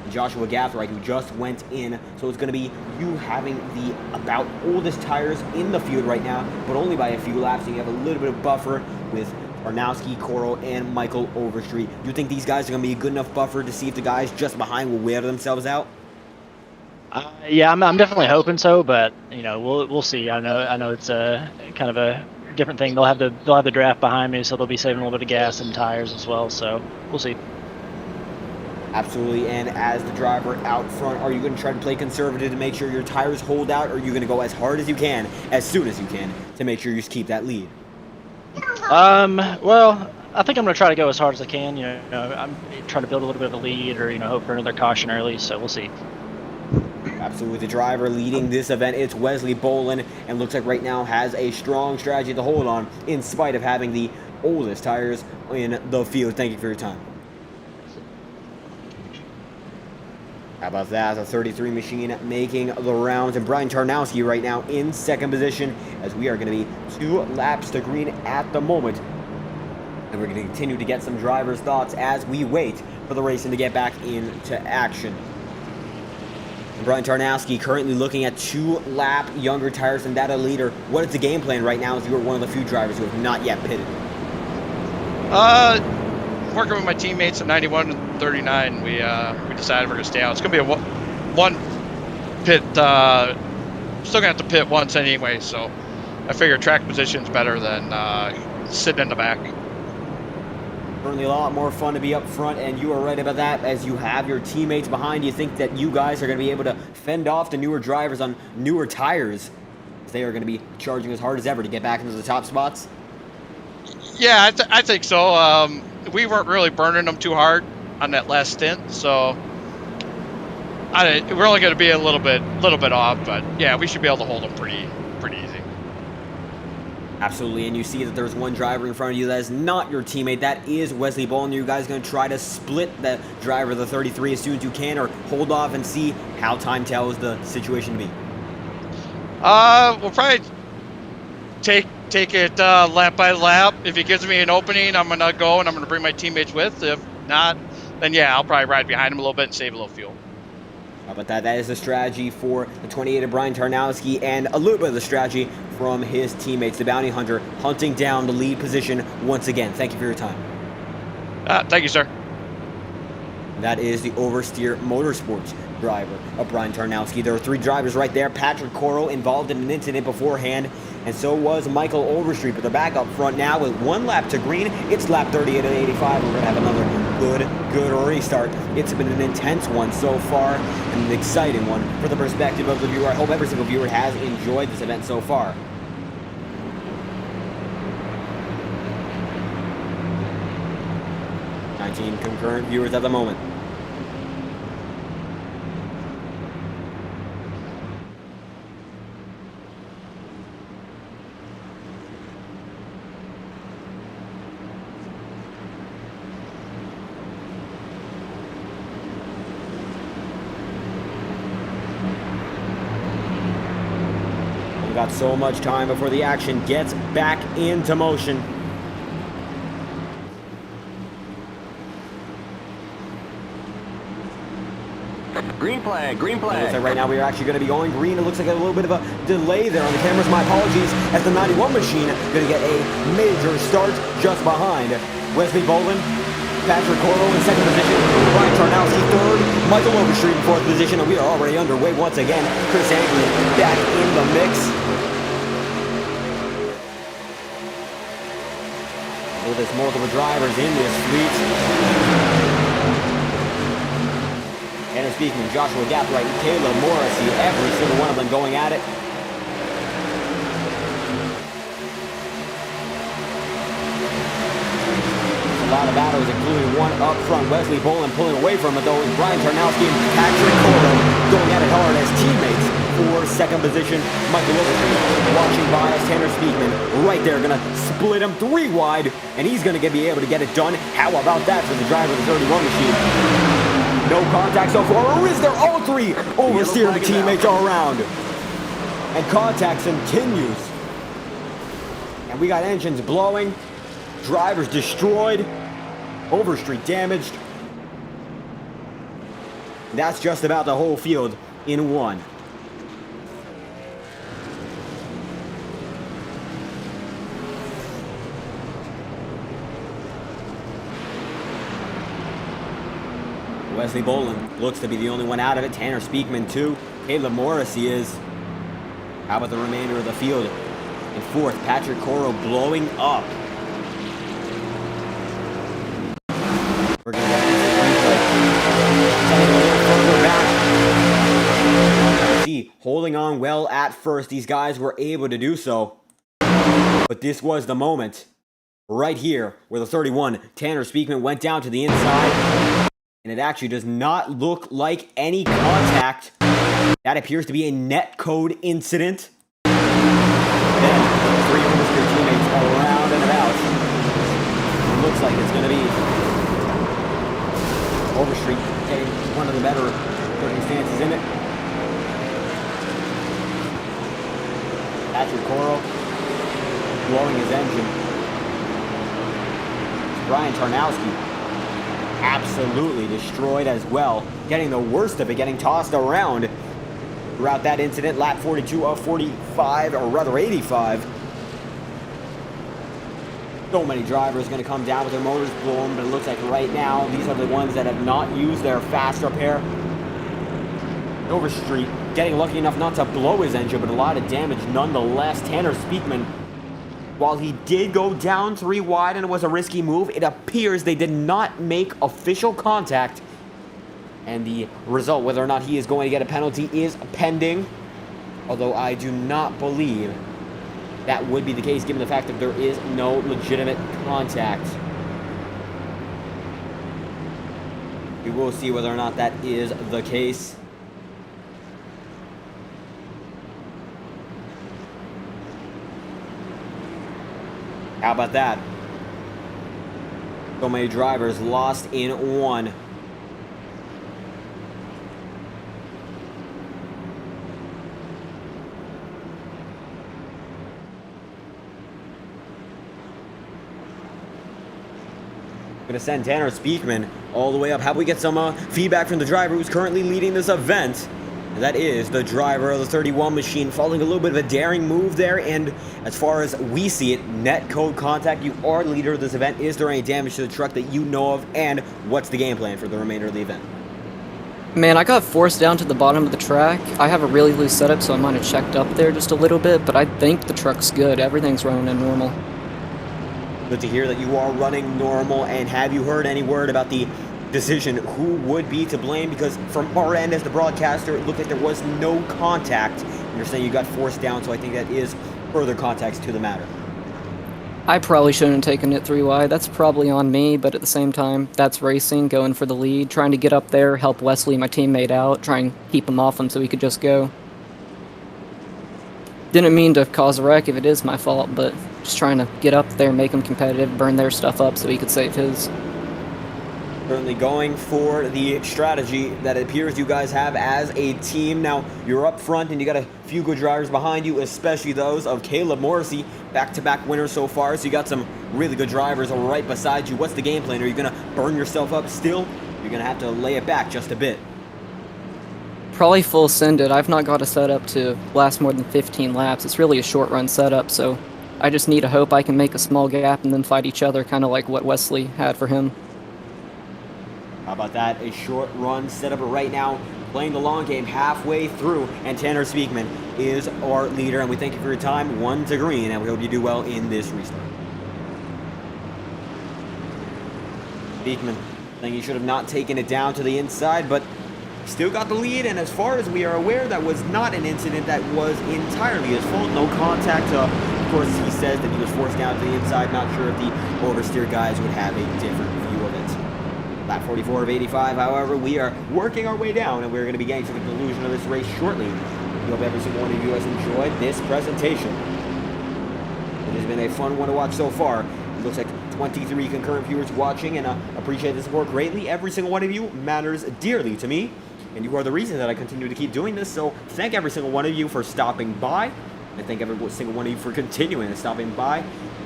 Joshua Gathright, who just went in. So it's going to be you having the about oldest tires in the field right now, but only by a few laps. So you have a little bit of buffer with Arnowski, Coro, and Michael Overstreet. Do you think these guys are going to be a good enough buffer to see if the guys just behind will wear themselves out? Yeah, I'm definitely hoping so, but you know, we'll see. I know it's a kind of a different thing. They'll have the draft behind me, so they'll be saving a little bit of gas and tires as well. So we'll see. Absolutely, and as the driver out front, are you going to try to play conservative to make sure your tires hold out, or are you going to go as hard as you can, as soon as you can, to make sure you keep that lead? Well, I think I'm going to try to go as hard as I can. You know, I'm trying to build a little bit of a lead, or hope for another caution early. So we'll see. Absolutely, the driver leading this event, it's Wesley Bolton, and looks like right now has a strong strategy to hold on, in spite of having the oldest tires in the field. Thank you for your time. How about that? The 33 machine making the rounds, and Brian Tarnowski right now in second position, as we are going to be 2 laps to green at the moment. And we're going to continue to get some drivers' thoughts as we wait for the racing to get back into action. And Brian Tarnowski currently looking at 2-lap younger tires than that of leader. What is the game plan right now, as you are one of the few drivers who have not yet pitted? Working with my teammates at 91 and 39, we decided we're gonna stay out. It's gonna be a one pit. Still gonna have to pit once anyway, so I figure track position's better than sitting in the back. Certainly a lot more fun to be up front, and you are right about that, as you have your teammates behind. You think that you guys are going to be able to fend off the newer drivers on newer tires, as they are going to be charging as hard as ever to get back into the top spots? Yeah, I think so. We weren't really burning them too hard on that last stint, so we're only going to be a little bit off, but yeah, we should be able to hold them pretty easy. Absolutely, and you see that there's one driver in front of you that is not your teammate. That is Wesley Bolton. You guys going to try to split the driver, the 33, as soon as you can, or hold off and see how time tells the situation to be? We'll probably take take it lap by lap. If he gives me an opening, I'm gonna go and I'm gonna bring my teammates with. If not, then yeah, I'll probably ride behind him a little bit and save a little fuel. How about that? That is the strategy for the 28 of Brian Tarnowski, and a little bit of the strategy from his teammates, the Bounty Hunter, hunting down the lead position once again. Thank you for your time. Thank you, sir. That is the Oversteer Motorsports driver of Brian Tarnowski. There were 3 drivers right there. Patrick Coro involved in an incident beforehand, and so was Michael Overstreet. But they're back up front now with 1 lap to green. It's lap 38 and 85. We're going to have another good restart. It's been an intense one so far, and an exciting one for the perspective of the viewer. I hope every single viewer has enjoyed this event so far. Concurrent viewers at the moment. We've got so much time before the action gets back into motion. Green flag, green flag. Looks like right now we are actually going to be going green. It looks like a little bit of a delay there on the cameras. My apologies, as the 91 machine going to get a major start just behind Wesley Bolton, Patrick Coro in second position, Brian Tarnowski third, Michael Overstreet in fourth position, and we are already underway once again. Chris Anglin back in the mix. Oh, there's multiple drivers in this fleet. And speaking of Joshua Gathright and Caleb Morrissey, every single one of them going at it. A lot of battles, including one up front. Wesley Bolton pulling away from it, though, is Brian Tarnowski and Patrick Coro going at it hard as teammates for second position. Michael Overstreet watching by as Tanner Speakman right there, going to split him 3 wide, and he's going to be able to get it done. How about that for the driver of the 31 machine? No contact so far, or is there? All 3 Oversteer teammates are around. And contact continues. And we got engines blowing, drivers destroyed, Overstreet damaged. That's just about the whole field in one. Wesley Bolton looks to be the only one out of it. Tanner Speakman too. Caleb Morrissey is. How about the remainder of the field? In fourth, Patrick Coro blowing up. We're going to get back. See, holding on well at first. These guys were able to do so. But this was the moment. Right here, where the 31, Tanner Speakman, went down to the inside. And it actually does not look like any contact. That appears to be a netcode incident. Then, 3 Oversteer teammates around and about. It looks like it's going to be Overstreet getting one of the better circumstances in it. Patrick Coro blowing his engine. Brian Tarnowski absolutely destroyed as well, getting the worst of it, getting tossed around throughout that incident. Lap 42 of 45, or rather 85. So many drivers going to come down with their motors blown, but it looks like right now these are the ones that have not used their fast repair. Overstreet getting lucky enough not to blow his engine, but a lot of damage nonetheless. Tanner Speakman, while he did go down 3 wide and it was a risky move, it appears they did not make official contact. And the result, whether or not he is going to get a penalty, is pending. Although I do not believe that would be the case, given the fact that there is no legitimate contact. We will see whether or not that is the case. How about that? So many drivers lost in one. Gonna send Tanner Speakman all the way up. How about we get some feedback from the driver who's currently leading this event? And that is the driver of the 31 machine, following a little bit of a daring move there. And as far as we see it, net code contact, you are the leader of this event. Is there any damage to the truck that you know of? And what's the game plan for the remainder of the event? Man, I got forced down to the bottom of the track. I have a really loose setup, so I might have checked up there just a little bit, but I think the truck's good. Everything's running in normal. Good to hear that you are running normal. And have you heard any word about the decision who would be to blame? Because from our end as the broadcaster, it looked like there was no contact. You're saying you got forced down, so I think that is further context to the matter. I probably shouldn't have taken it 3 wide. That's probably on me, but at the same time, that's racing, going for the lead, trying to get up there, help Wesley, my teammate, out, try and keep him off him so he could just go. Didn't mean to cause a wreck if it is my fault, but just trying to get up there, make him competitive, burn their stuff up so he could save his. Certainly going for the strategy that it appears you guys have as a team. Now, you're up front and you got a few good drivers behind you, especially those of Caleb Morrissey, back-to-back winners so far. So you got some really good drivers right beside you. What's the game plan? Are you going to burn yourself up still? You're going to have to lay it back just a bit. Probably full send it. I've not got a setup to last more than 15 laps. It's really a short run setup, so I just need to hope I can make a small gap and then fight each other, kind of like what Wesley had for him. How about that? A short run setup right now, playing the long game halfway through, and Tanner Speakman is our leader, and we thank you for your time. 1 to green, and we hope you do well in this restart. Speakman saying he should have not taken it down to the inside, but still got the lead, and as far as we are aware, that was not an incident that was entirely his fault. No contact. Of course, he says that he was forced down to the inside. Not sure if the oversteer guys would have a different view of it. Lap 44 of 85, however, we are working our way down, and we're going to be getting to the conclusion of this race shortly. We hope every single one of you has enjoyed this presentation. It has been a fun one to watch so far. It looks like 23 concurrent viewers watching, and I appreciate the support greatly. Every single one of you matters dearly to me, and you are the reason that I continue to keep doing this, so thank every single one of you for stopping by. I thank every single one of you for continuing and stopping by.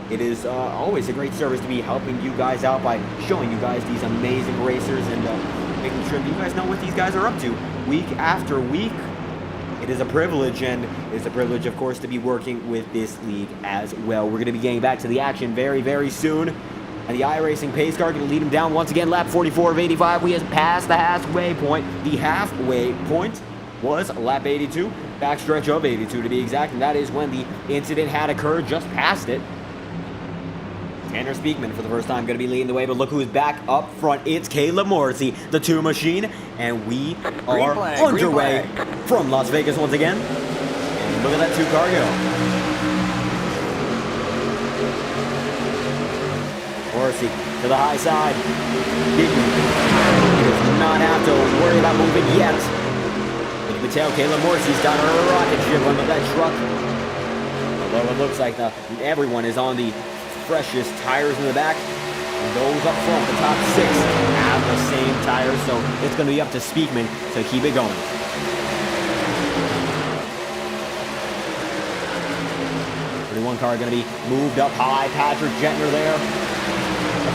It is always a great service to be helping you guys out by showing you guys these amazing racers and making sure that you guys know what these guys are up to week after week. It is a privilege, and it's a privilege, of course, to be working with this league as well. We're going to be getting back to the action very, very soon. And the iRacing pace car going to lead him down once again. Lap 44 of 85. We have passed the halfway point. The halfway point was lap 82, backstretch of 82 to be exact, and that is when the incident had occurred, just past it. Tanner Speakman for the first time going to be leading the way, but look who's back up front. It's Caleb Morrissey, the 2 machine, and we are underway from Las Vegas once again. And look at that 2 car go. Morrissey to the high side. Speakman, he does not have to worry about moving yet. But you can tell Caleb Morrissey's got a rocket ship under that truck. Although it looks like everyone is on the freshest tires in the back, and those up front, the top 6, have the same tires, so it's going to be up to Speakman to keep it going. One car going to be moved up high. Patrick Gentner there.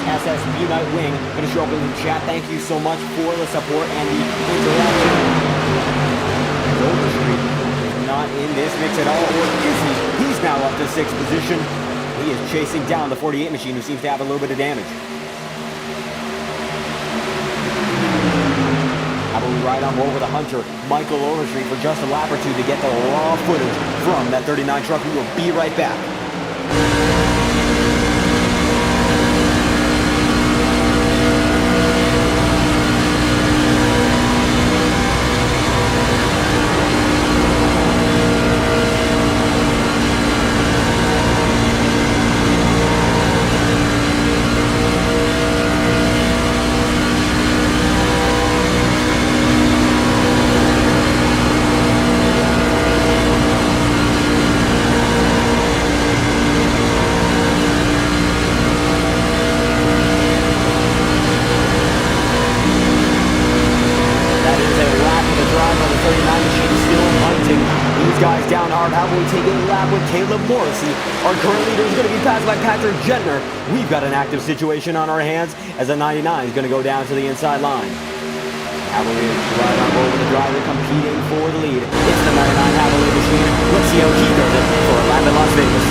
SSB Night Wing going to show up in the chat. Thank you so much for the support and the interaction. Overstreet is not in this mix at all, or is he? He's now up to 6th position. He is chasing down the 48 machine, who seems to have a little bit of damage. How about we ride on board with a Hunter, Michael Overstreet, for just a lap or 2 to get the raw footage from that 39 truck. We will be right back. is down hard. How will we take a lap with Caleb Morrissey? Our current leader is going to be passed by Patrick Gentner. We've got an active situation on our hands as the 99 is going to go down to the inside line. Cavalier right on board with the driver competing for the lead. It's the 99 Cavalier machine. Let's see how he does it for a lap in Las Vegas.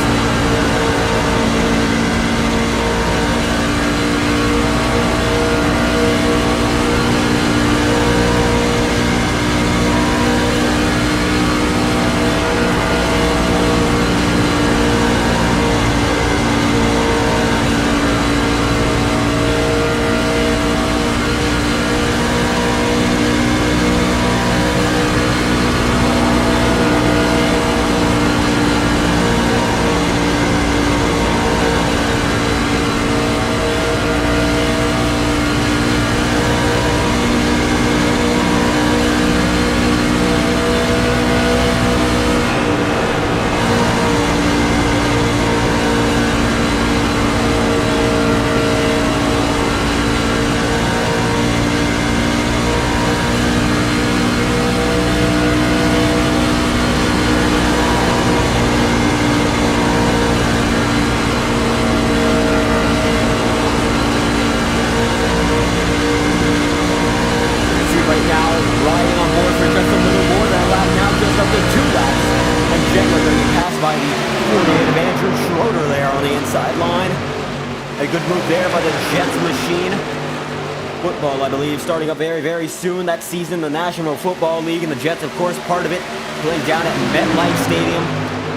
Starting up very, very soon that season, the National Football League, and the Jets, of course, part of it, playing down at MetLife Stadium,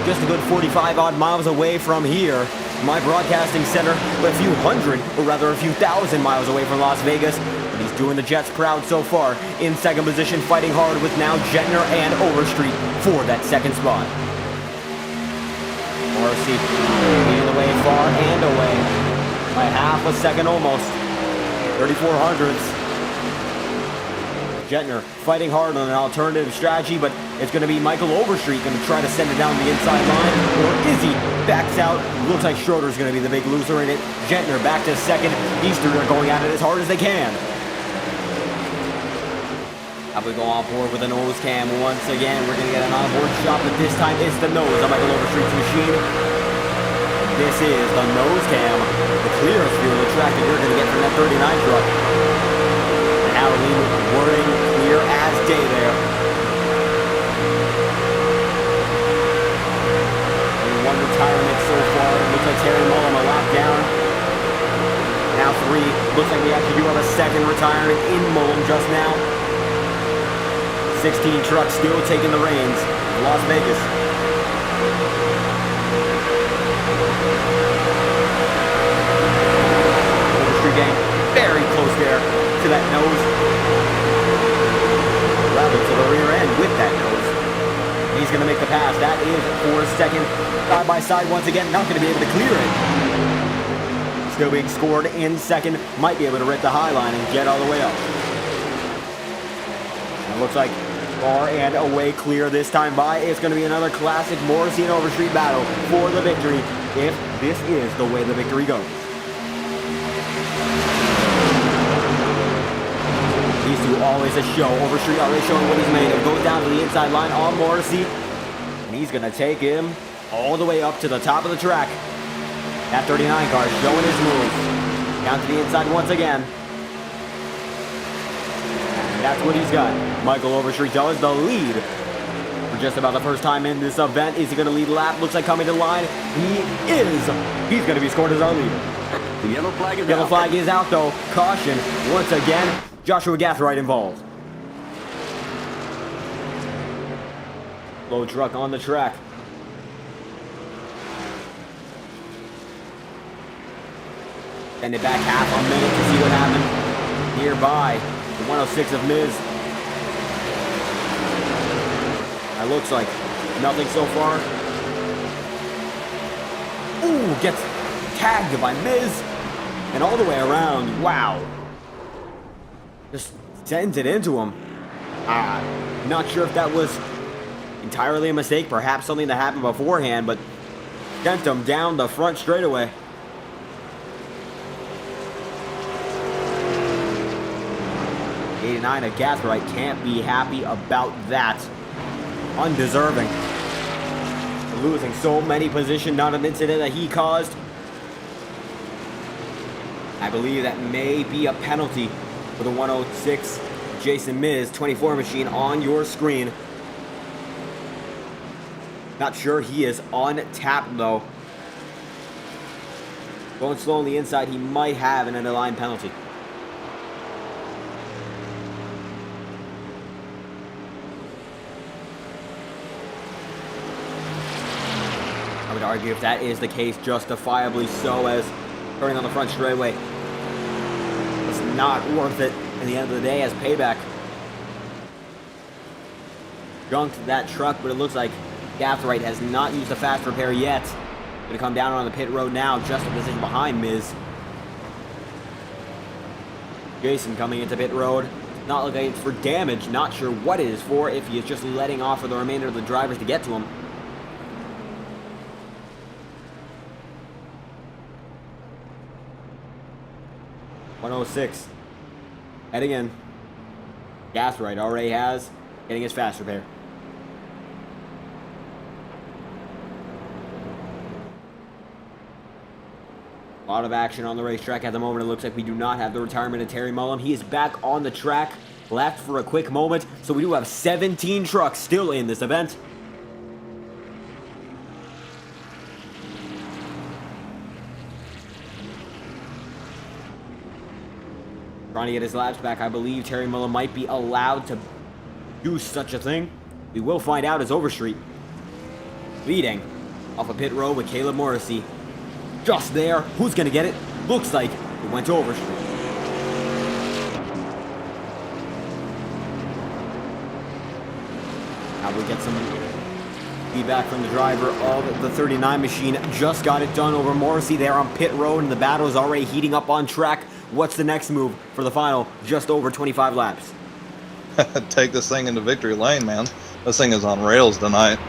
just a good 45-odd miles away from here. My broadcasting center, but a few hundred, or rather a few thousand miles away from Las Vegas, but he's doing the Jets proud so far. In second position, fighting hard with now Gentner and Overstreet for that second spot. Morrissey leading the way far and away by half a second almost. 3400ths. Gentner fighting hard on an alternative strategy, but it's going to be Michael Overstreet going to try to send it down the inside line, or Izzy backs out. Looks like Schroeder's going to be the big loser in it. Gentner back to second. These three are going at it as hard as they can. How we go on board with a nose cam once again. We're going to get an onboard shot, but this time it's the nose on Michael Overstreet's machine. This is the nose cam, the clearest view of the track that you're going to get from that 39 truck. Howling, whirring, clear as day there. Only one retirement so far. Looks like Terry Mullen a lap down. Now three. Looks like we actually do have a second retirement in Mullen just now. 16 trucks still taking the reins in Las Vegas. Overstreet gang very close there to that nose. Rather to the rear end with that nose. He's going to make the pass. That is for second. Side by side once again. Not going to be able to clear it. Still being scored in second. Might be able to rip the high line and get all the way up. It looks like far and away clear this time by. It's going to be another classic Morrissey and Overstreet battle for the victory, if this is the way the victory goes. These two always a show. Overstreet already showing what he's made of. Goes down to the inside line on Morrissey. And he's going to take him all the way up to the top of the track. That 39 car showing his moves. Down to the inside once again. And that's what he's got. Michael Overstreet does the lead for just about the first time in this event. Is he going to lead lap? Looks like coming to the line. He is. He's going to be scored as our leader. The yellow flag is out. Yellow flag is out though. Caution once again. Joshua Gathright involved. Low truck on the track. Send it back half a minute to see what happened. Nearby, the 106 of Miz. That looks like nothing so far. Ooh, gets tagged by Miz. And all the way around, wow. Just sends it into him. Not sure if that was entirely a mistake, perhaps something that happened beforehand, but sent him down the front straightaway. '89 of Gathright can't be happy about that. Undeserving. losing so many positions, not an incident that he caused. I believe that may be a penalty for the 106 Jason Miz 24 machine on your screen. Not sure he is on tap though. Going slow on the inside, he might have an end-of-line penalty. I would argue if that is the case, justifiably so, as turning on the front straightaway was not worth it at the end of the day as payback. Junked that truck, but it looks like Gathright has not used the fast repair yet. Going to come down on the pit road now, just a position behind Miz. Jason coming into pit road. Not looking like it's for damage. Not sure what it is for, if he is just letting off for the remainder of the drivers to get to him. .106. Heading in. Gathright already has. Getting his fast repair. A lot of action on the racetrack at the moment. It looks like we do not have the retirement of Terry Mullum. He is back on the track, left for a quick moment. So we do have 17 trucks still in this event. Trying to get his laps back. I believe Terry Mullum might be allowed to do such a thing. We will find out as Overstreet leading off a pit road with Caleb Morrissey. Just there. Who's going to get it? Looks like it went to Overstreet. Now we get some feedback from the driver of the 39 machine. Just got it done over Morrissey there on pit road, and the battle is already heating up on track. What's the next move for the final just over 25 laps? Take this thing into victory lane, man. This thing is on rails tonight.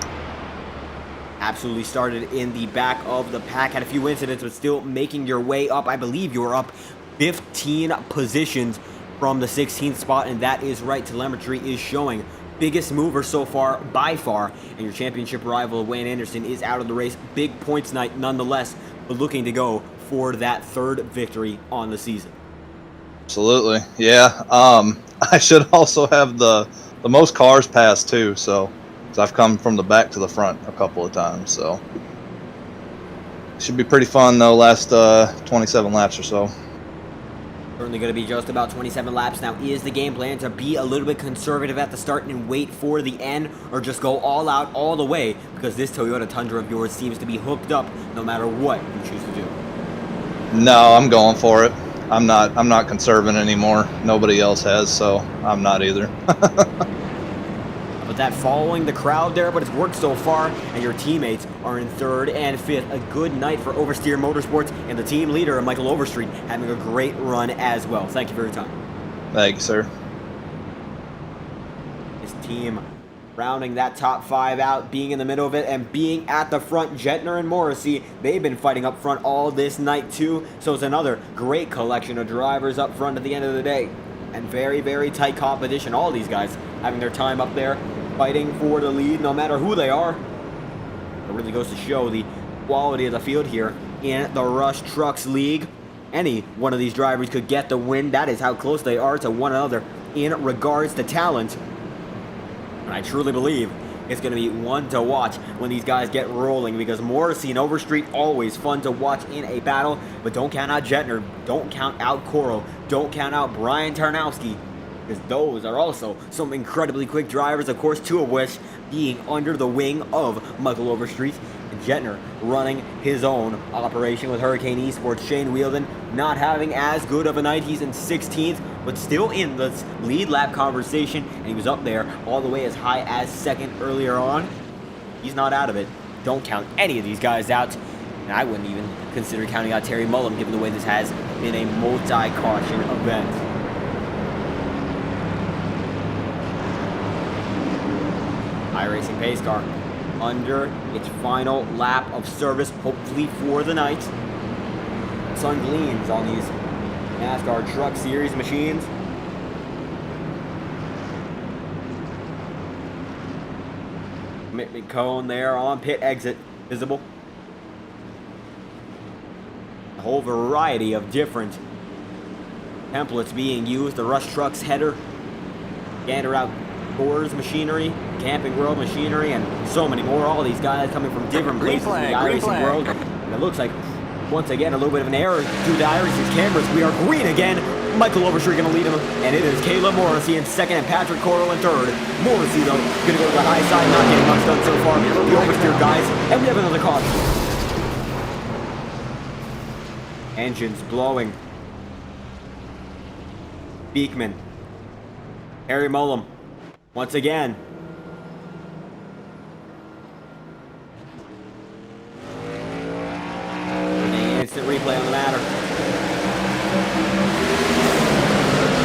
Absolutely started in the back of the pack. Had a few incidents, but still making your way up. I believe you are up 15 positions from the 16th spot, and that is right. Telemetry is showing. Biggest mover so far, by far, and your championship rival, Wayne Anderson, is out of the race. Big points night nonetheless, but looking to go for that third victory on the season. Absolutely, yeah. I should also have the most cars passed too, so I've come from the back to the front a couple of times, so should be pretty fun though. Last 27 laps or so. Certainly going to be just about 27 laps. Now, is the game plan to be a little bit conservative at the start and wait for the end, or just go all out all the way, because this Toyota Tundra of yours seems to be hooked up no matter what you choose to do? No, I'm going for it. I'm not conserving anymore. Nobody else has, so I'm not either. But that following the crowd there, but it's worked so far, and your teammates are in 3rd and 5th. A good night for Oversteer Motorsports, and the team leader, Michael Overstreet, having a great run as well. Thank you for your time. Thank you, sir. His team rounding that top 5 out, being in the middle of it, and being at the front. Gentner and Morrissey, they've been fighting up front all this night too, so it's another great collection of drivers up front at the end of the day. And very, very tight competition. All these guys having their time up there, fighting for the lead no matter who they are. It really goes to show the quality of the field here in the Rush Trucks League. Any one of these drivers could get the win. That is how close they are to one another in regards to talent. And I truly believe it's going to be one to watch when these guys get rolling, because Morrissey and Overstreet, always fun to watch in a battle. But don't count out Gentner, don't count out Coro, don't count out Brian Tarnowski, because those are also some incredibly quick drivers, of course, 2 of which being under the wing of Michael Overstreet. And Gentner running his own operation with Hurricane Esports. Shane Wheeldon not having as good of a night. He's in 16th, but still in the lead lap conversation, and he was up there all the way as high as 2nd earlier on. He's not out of it. Don't count any of these guys out, and I wouldn't even consider counting out Terry Mullum, given the way this has been a multi-caution event. iRacing pace car under its final lap of service, hopefully for the night. Sun gleams on these NASCAR Truck Series machines. commitment cone there on pit exit visible. A whole variety of different templates being used. The Rush Trucks header, Gander Outdoors machinery, Camping World machinery, and so many more. All these guys coming from different places in the iRacing world. And it looks like, once again, a little bit of an error due to iRacing's cameras. We are green again. Michael Overstreet going to lead him, and it is Caleb Morrissey in second and Patrick Corral in third. Morrissey, though, going to go to the high side, not getting much done so far. The oversteer guys, and we have another caution. Engines blowing. Beekman. Harry Mullum. Once again. An instant replay on the matter.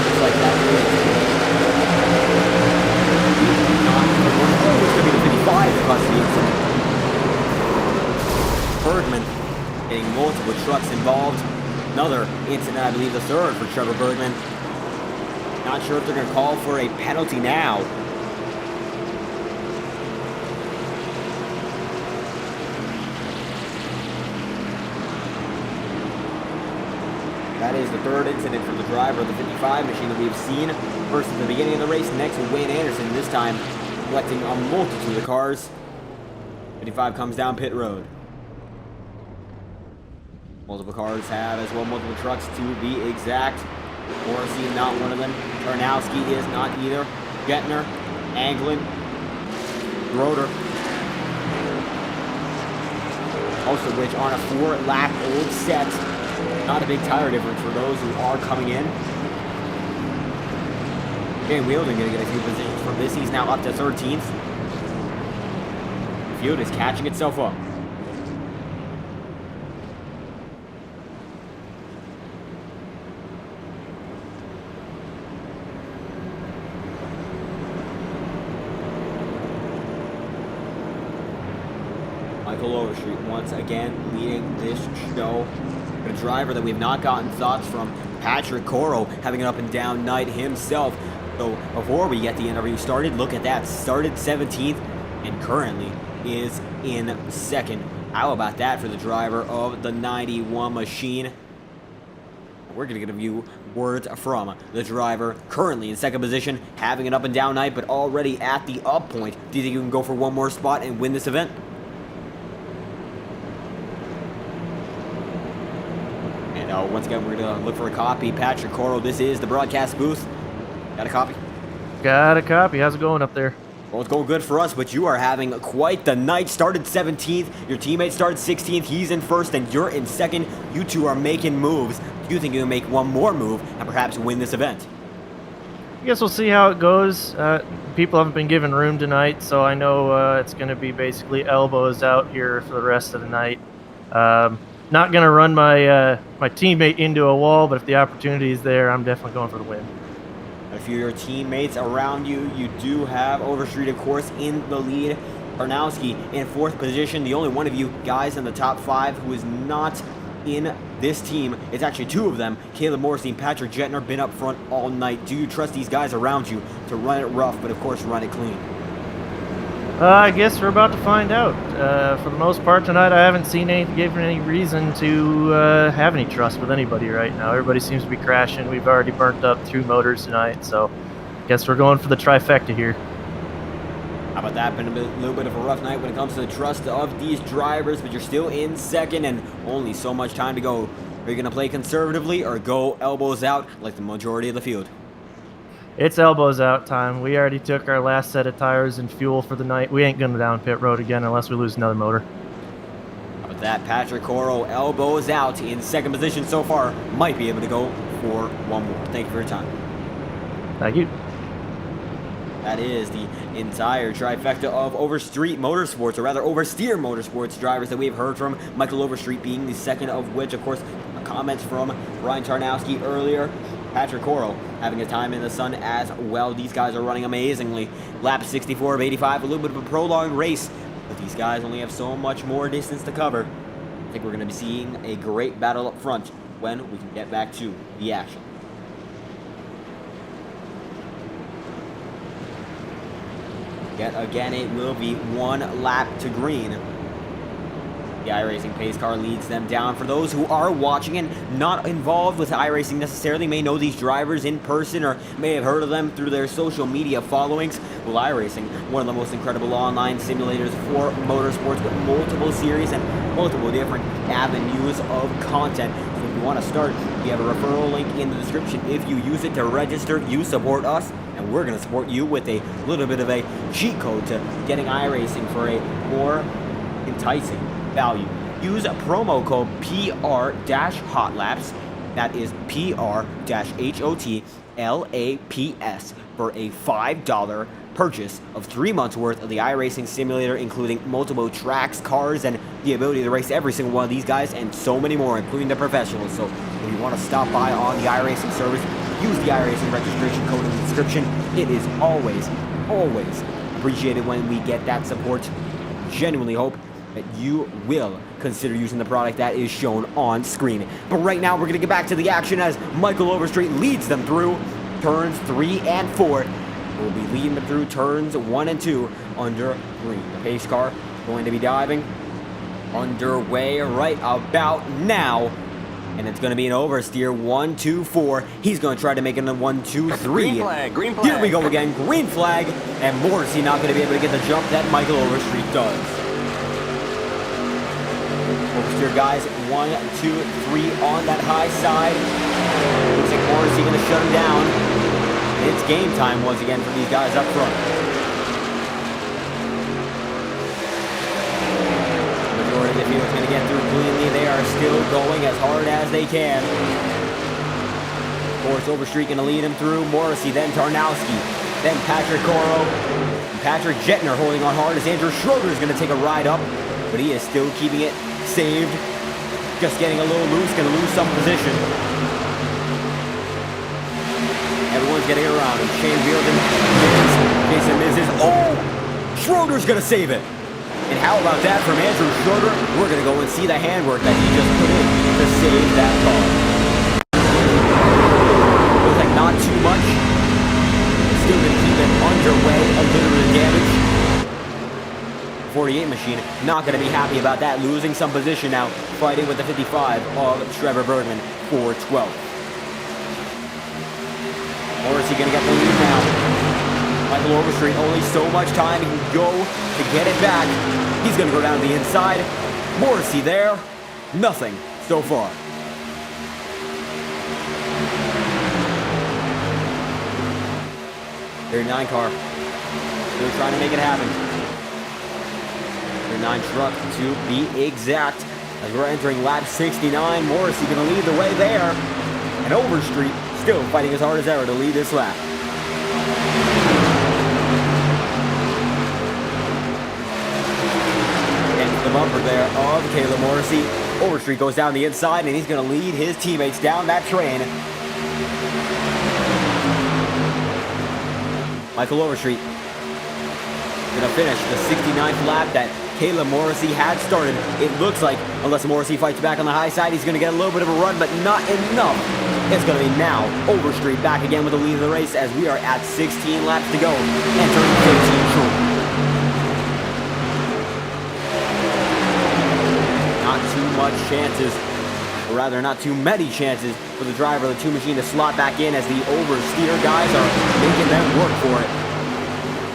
Just like that. Oh, it's going to be the 55 across the incident. Bergman getting multiple trucks involved. Another incident, I believe the third for Trevor Bergman. Not sure if they're going to call for a penalty now. That is the third incident from the driver of the 55 machine that we've seen. First at the beginning of the race, next with Wayne Anderson, this time collecting a multitude of cars. 55 comes down pit road. Multiple cars have as well, multiple trucks to be exact. Morrissey is not one of them. Tarnowski is not either. Gettner, Anglin, Roeder. Most of which on a 4-lap old set. Not a big tire difference for those who are coming in. Dan Wheeldon going to get a few positions from this. He's now up to 13th. The field is catching itself up. Michael Overstreet once again leading this show. A driver that we have not gotten thoughts from, Patrick Coro, having an up and down night himself. So before we get the interview started, look at that. Started 17th and currently is in second. How about that for the driver of the 91 machine? We're going to give you words from the driver currently in second position, having an up and down night, but already at the up point. Do you think you can go for one more spot and win this event? Once again, we're going to look for a copy. Patrick Coro, this is the broadcast booth. Got a copy? Got a copy. How's it going up there? Well, it's going good for us, but you are having quite the night. Started 17th. Your teammate started 16th. He's in first, and you're in second. You two are making moves. Do you think you can make one more move and perhaps win this event? I guess we'll see how it goes. People haven't been given room tonight, so I know it's going to be basically elbows out here for the rest of the night. Not going to run my my teammate into a wall, but if the opportunity is there, I'm definitely going for the win. A few of your teammates around you. You do have Overstreet, of course, in the lead. Tarnowski in fourth position. The only one of you guys in the top 5 who is not in this team. It's actually 2 of them. Caleb Morrissey and Patrick Jettner been up front all night. Do you trust these guys around you to run it rough, but of course run it clean? I guess we're about to find out. For the most part tonight, I haven't seen given any reason to have any trust with anybody right now. Everybody seems to be crashing. We've already burnt up 2 motors tonight, so I guess we're going for the trifecta here. How about that? Been a little bit of a rough night when it comes to the trust of these drivers, but you're still in second and only so much time to go. Are you going to play conservatively or go elbows out like the majority of the field? It's elbows out time. We already took our last set of tires and fuel for the night. We ain't going down pit road again unless we lose another motor. How about that? Patrick Coro elbows out in second position so far. Might be able to go for one more. Thank you for your time. Thank you. That is the entire trifecta of Overstreet Motorsports, or rather Oversteer Motorsports drivers that we've heard from. Michael Overstreet being the second of which, of course, comments from Ryan Tarnowski earlier. Patrick Coro having a time in the sun as well. These guys are running amazingly. Lap 64 of 85, a little bit of a prolonged race, but these guys only have so much more distance to cover. I think we're going to be seeing a great battle up front when we can get back to the action. Yet again, it will be 1 lap to green. The iRacing pace car leads them down. For those who are watching and not involved with iRacing necessarily, may know these drivers in person or may have heard of them through their social media followings. Well, iRacing, one of the most incredible online simulators for motorsports with multiple series and multiple different avenues of content. So if you want to start, we have a referral link in the description. If you use it to register, you support us, and we're going to support you with a little bit of a cheat code to getting iRacing for a more enticing value. Use a promo code PR-HOTLAPS, that is PR-HOTLAPS, for a $5 purchase of 3 months worth of the iRacing simulator, including multiple tracks, cars, and the ability to race every single one of these guys and so many more, including the professionals. So if you want to stop by on the iRacing service, use the iRacing registration code in the description. It is always appreciated when we get that support. Genuinely hope that you will consider using the product that is shown on screen. But right now, we're going to get back to the action as Michael Overstreet leads them through turns 3 and 4. We'll be leading them through turns 1 and 2 under green. The pace car going to be diving underway right about now. And it's going to be an oversteer. 1, 2, 4. He's going to try to make it a 1, 2, 3. Green flag, green flag. Here we go again. Green flag. And Morrissey not going to be able to get the jump that Michael Overstreet does. Oversteer guys, 1, 2, 3 on that high side. Looks like Morrissey going to shut him down. It's game time once again for these guys up front. The majority of the field is going to get through cleanly. They are still going as hard as they can. Of course, Overstreet going to lead him through. Morrissey, then Tarnowski, then Patrick Coro, and Patrick Jettner holding on hard as Andrew Schroeder is going to take a ride up, but he is still keeping it saved. Just getting a little loose, going to lose some position. Everyone's getting around him. Shane Bearden, Jason Mizes. Oh! Schroeder's going to save it. And how about that from Andrew Schroeder? We're going to go and see the handwork that he just put in to save that car. Looks like not too much. Still going to keep it underway. A little bit of damage. 48 machine, not going to be happy about that. Losing some position now. Fighting with the 55 of Trevor Bergman for 12. Or is he going to get the lead now? Michael Overstreet, only so much time he can go to get it back. He's going to go down to the inside. Morrissey there. Nothing so far. .39 car. Still trying to make it happen. .39 truck to be exact. As we're entering lap 69, Morrissey going to lead the way there. And Overstreet still fighting as hard as ever to lead this lap. And the bumper there of Caleb Morrissey. Overstreet goes down the inside, and he's going to lead his teammates down that train. Michael Overstreet going to finish the 69th lap that Caleb Morrissey had started. It looks like, unless Morrissey fights back on the high side, he's going to get a little bit of a run, but not enough. It's going to be now Overstreet back again with the lead of the race as we are at 16 laps to go, entering 15 short. Not too much chances, or rather not too many chances for the driver of the 2 machine to slot back in as the oversteer guys are making them work for it.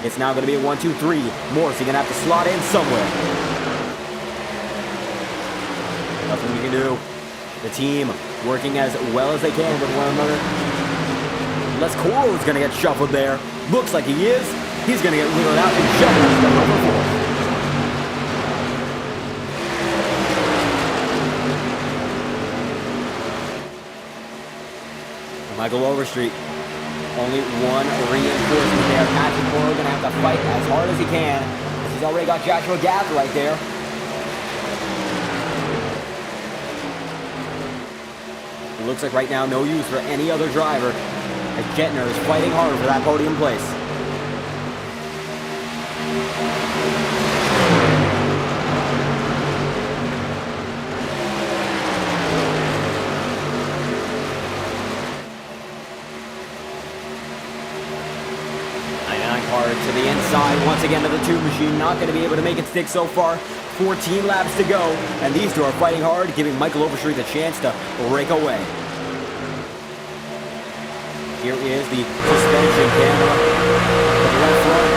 It's now going to be a 1, 2, 3. Morrissey going to have to slot in somewhere. Nothing we can do. The team working as well as they can with one another. Les Coro is going to get shuffled there. Looks like he is. He's going to get wheeled out and shuffled to number 4. Michael Overstreet. Only one reinforcement there. Patrick Coro going to have to fight as hard as he can. He's already got Joshua Gath right there. It looks like right now no use for any other driver as Jettner is fighting hard for that podium place. Car to the inside once again to the 2 machine. Not going to be able to make it stick so far. 14 laps to go, and these two are fighting hard, giving Michael Overstreet the chance to break away. Here is the suspension camera for the left front.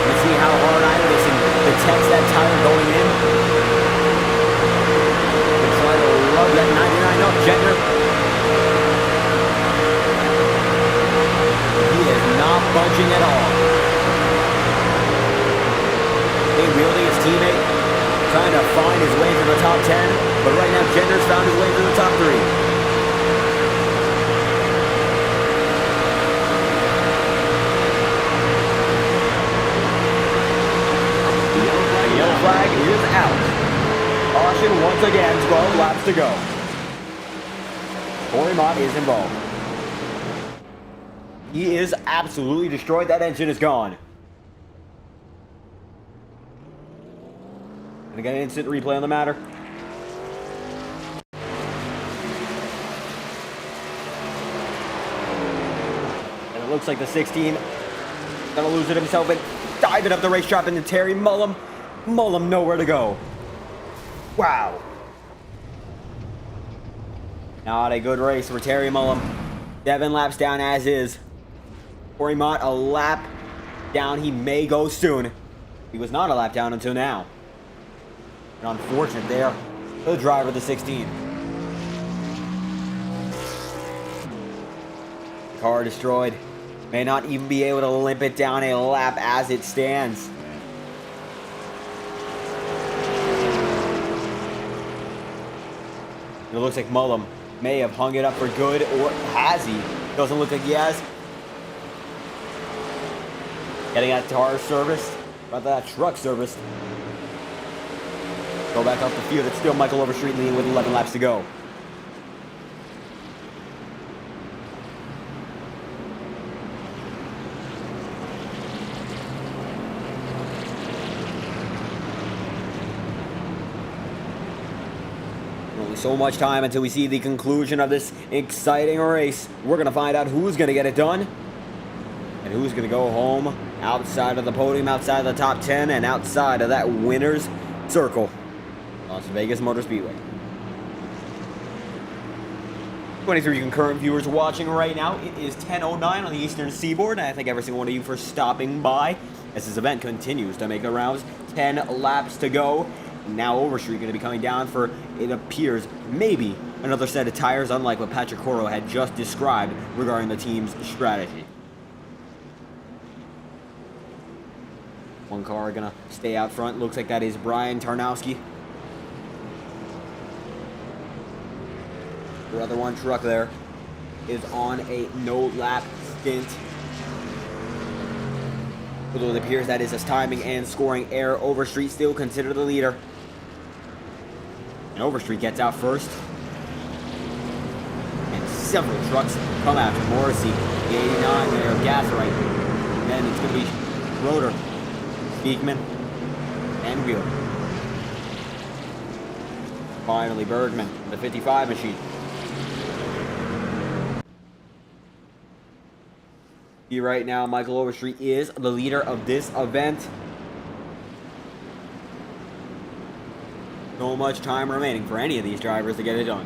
Let's see how hard iRacing detects that tire going in. They try to love that 99 up, Gentner. He is not budging at all. Wielding his teammate, trying to find his way to the top 10, but right now Gentner's found his way to the top 3. The yellow flag is out. Caution once again, 12 laps to go. Corey Mott is involved. He is absolutely destroyed. That engine is gone. Gonna get an instant replay on the matter. And it looks like the 16 gonna lose it himself and dive it up the racetrack into Terry Mullum. Mullum nowhere to go. Wow. Not a good race for Terry Mullum. 7 laps down as is. Corey Mott a lap down. He may go soon. He was not a lap down until now. And unfortunate there, the driver of the 16. Car destroyed. May not even be able to limp it down a lap as it stands. It looks like Mullum may have hung it up for good, or has he? Doesn't look like he has. Getting that car serviced, about that truck serviced. Go back off the field. It's still Michael Overstreet leading with 11 laps to go. Only so much time until we see the conclusion of this exciting race. We're going to find out who's going to get it done and who's going to go home outside of the podium, outside of the top 10, and outside of that winner's circle. Las Vegas Motor Speedway. 23 concurrent viewers watching right now. It is 10:09 on the Eastern Seaboard, and I thank every single one of you for stopping by as this event continues to make the rounds. 10 laps to go. Now Overstreet going to be coming down for, it appears, maybe another set of tires, unlike what Patrick Coro had just described regarding the team's strategy. One car going to stay out front. Looks like that is Brian Tarnowski. The other one truck there is on a no-lap stint. Although it appears that is his timing and scoring error. Overstreet still considered the leader. And Overstreet gets out first. And several trucks come after Morrissey. The 89 there, Gasright. Then it's going to be Roeder, Beekman, and Wheeler. Finally, Bergman, the 55 machine. Right now, Michael Overstreet is the leader of this event. So much time remaining for any of these drivers to get it done.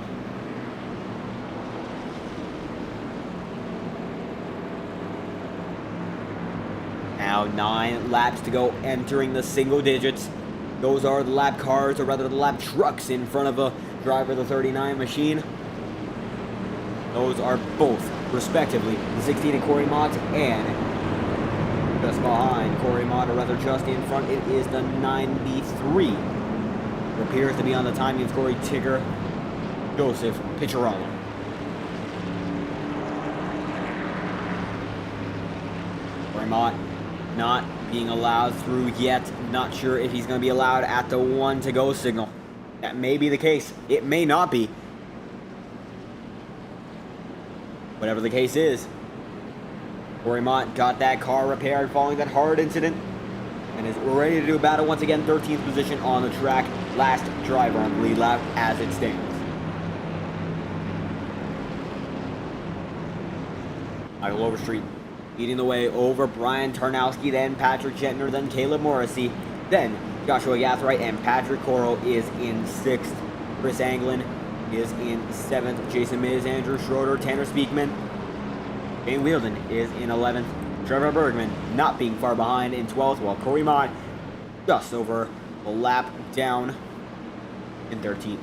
Now 9 laps to go, entering the single digits. Those are the lap cars, or rather the lap trucks in front of the driver of the 39 machine. Those are both, respectively, the 16 in Corey Mott, and just behind Corey Mott, or rather just in front, it is the 93. It appears to be on the timing of Corey Tigger, Joseph Picciarello. Corey Mott not being allowed through yet. Not sure if he's going to be allowed at the 1 to go signal. That may be the case. It may not be. Whatever the case is, Corey Mott got that car repaired following that hard incident and is ready to do battle once again. 13th position on the track. Last driver on the lead lap as it stands. Michael Overstreet Leading the way over Brian Tarnowski, then Patrick Gentner, then Caleb Morrissey, then Joshua Gathright, and Patrick Coro is in 6th. Chris Anglin is in 7th. Jason Miz, Andrew Schroeder, Tanner Speakman. Shane Wheeldon is in 11th. Trevor Bergman not being far behind in 12th, while Corey Mott just over a lap down in 13th.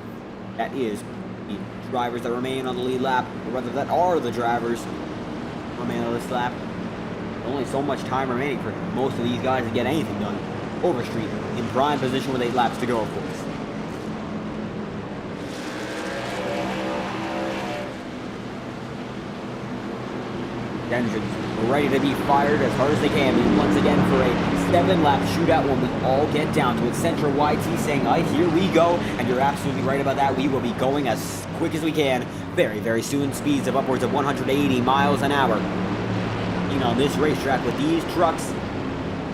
That is the drivers that remain on the lead lap, or rather that are the drivers remain on this lap. Only so much time remaining for most of these guys to get anything done. Overstreet in prime position with 8 laps to go, of course. Engines ready to be fired as hard as they can. And once again for a 7-lap shootout when we all get down to it. Central YT saying, here we go. And you're absolutely right about that. We will be going as quick as we can. Very, very soon. Speeds of upwards of 180 miles an hour. On this racetrack with these trucks.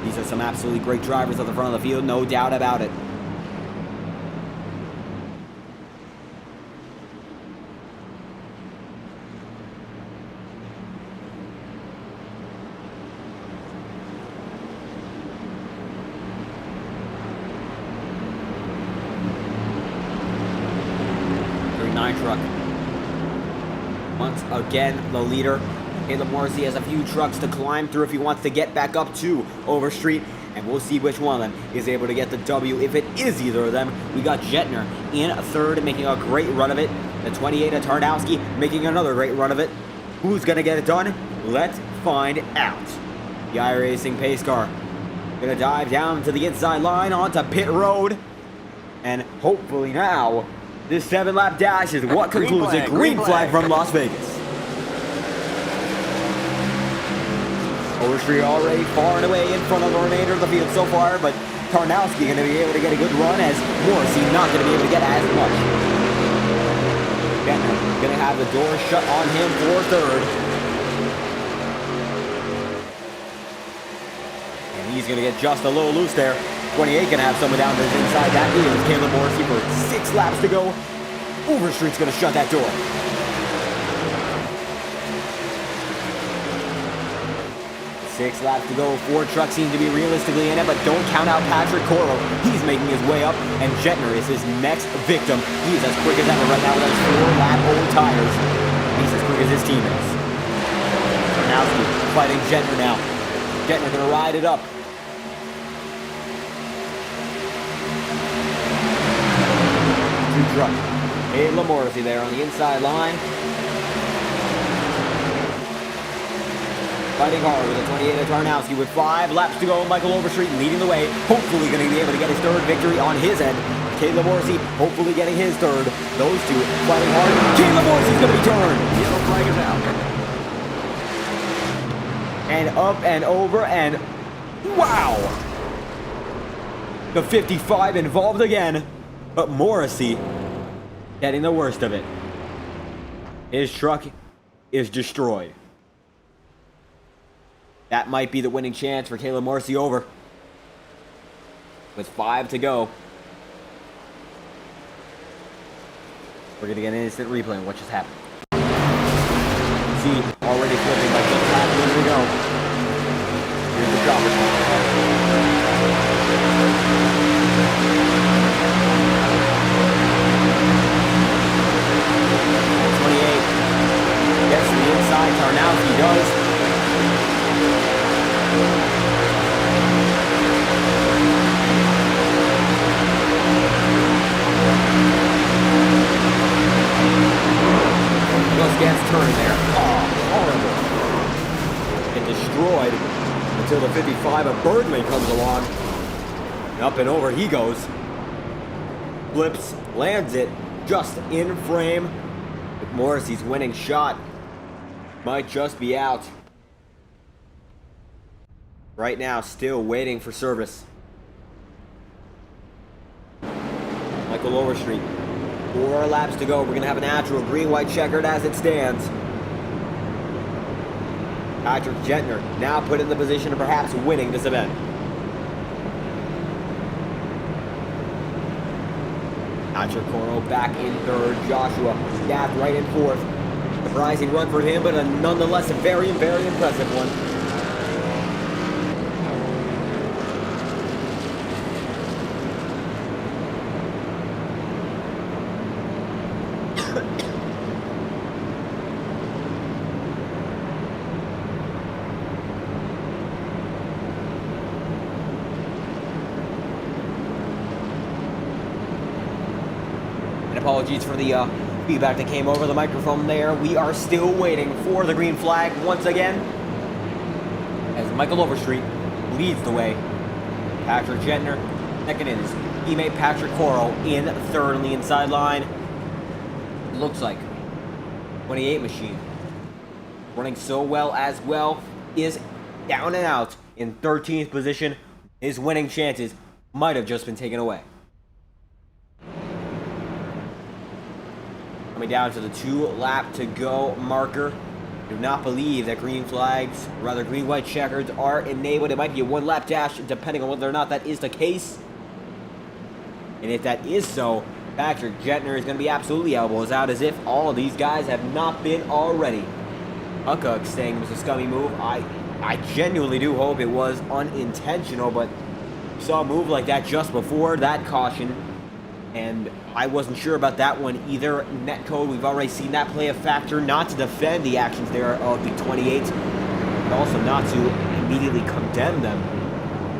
These are some absolutely great drivers at the front of the field, no doubt about it. Truck. Once again, the leader. Caleb Morrissey has a few trucks to climb through if he wants to get back up to Overstreet, and we'll see which one of them is able to get the W. If it is either of them, we got Gentner in 3rd, making a great run of it. The 28 of Tarnowski making another great run of it. Who's going to get it done? Let's find out. The iRacing pace car going to dive down to the inside line onto pit road, and hopefully now this 7-lap dash is what concludes a green flag from Las Vegas. Overstreet already far and away in front of the remainder of the field so far, but Tarnowski going to be able to get a good run as Morrissey not going to be able to get as much. Gentner going to have the door shut on him for 3rd. And he's going to get just a little loose there. 28 going to have someone down this inside. That is Caleb Morrissey for 6 laps to go. Overstreet's going to shut that door. 6 laps to go. 4 trucks seem to be realistically in it, but don't count out Patrick Coro. He's making his way up, and Gentner is his next victim. He's as quick as ever right now with those 4-lap old tires. He's as quick as his teammates. Tarnowski fighting Gentner now. Gentner going to ride it up. Truck. Caleb Morrissey there on the inside line. Fighting hard with a 28 of Tarnowski with 5 laps to go. Michael Overstreet leading the way. Hopefully going to be able to get his 3rd victory on his end. Caleb Morrissey hopefully getting his 3rd. Those two fighting hard. Caleb Morrissey's going to be turned. Yellow flag is out. And up and over and wow! The 55 involved again. But Morrissey getting the worst of it. His truck is destroyed. That might be the winning chance for Caleb Morrissey over. With 5 to go. We're going to get an instant replay on what just happened. See, already flipping like just half minutes to go. Here's the dropper. Gets to the inside, Tarnowski does. Just gets turned there. Oh, horrible. And destroyed until the 55 of Bergman comes along. And up and over he goes. Flips, lands it, just in frame. But Morrissey's winning shot might just be out. Right now, still waiting for service. Michael Overstreet. 4 laps to go. We're going to have a natural green-white checkered as it stands. Patrick Gentner now put in the position of perhaps winning this event. Patrick Coro back in 3rd. Joshua Gath right in 4th. Surprising run for him, but a nonetheless a very, very impressive one. apologies for the feedback that came over the microphone there. We are still waiting for the green flag once again, as Michael Overstreet leads the way. Patrick Gentner second in his teammate Patrick Corral in third on the inside line. It looks like 28 machine running so well as well is down and out in 13th position. His winning chances might have just been taken away. Coming down to the 2-lap to go marker. Do not believe that green flags, rather green-white checkers, are enabled. It might be a 1-lap dash depending on whether or not that is the case. And if that is so, Patrick Gentner is going to be absolutely elbows out, as if all of these guys have not been already. Huckuk saying it was a scummy move. I genuinely do hope it was unintentional, but saw a move like that just before that caution, and I wasn't sure about that one either. Netcode, we've already seen that play a factor, not to defend the actions there of the 28, but also not to immediately condemn them.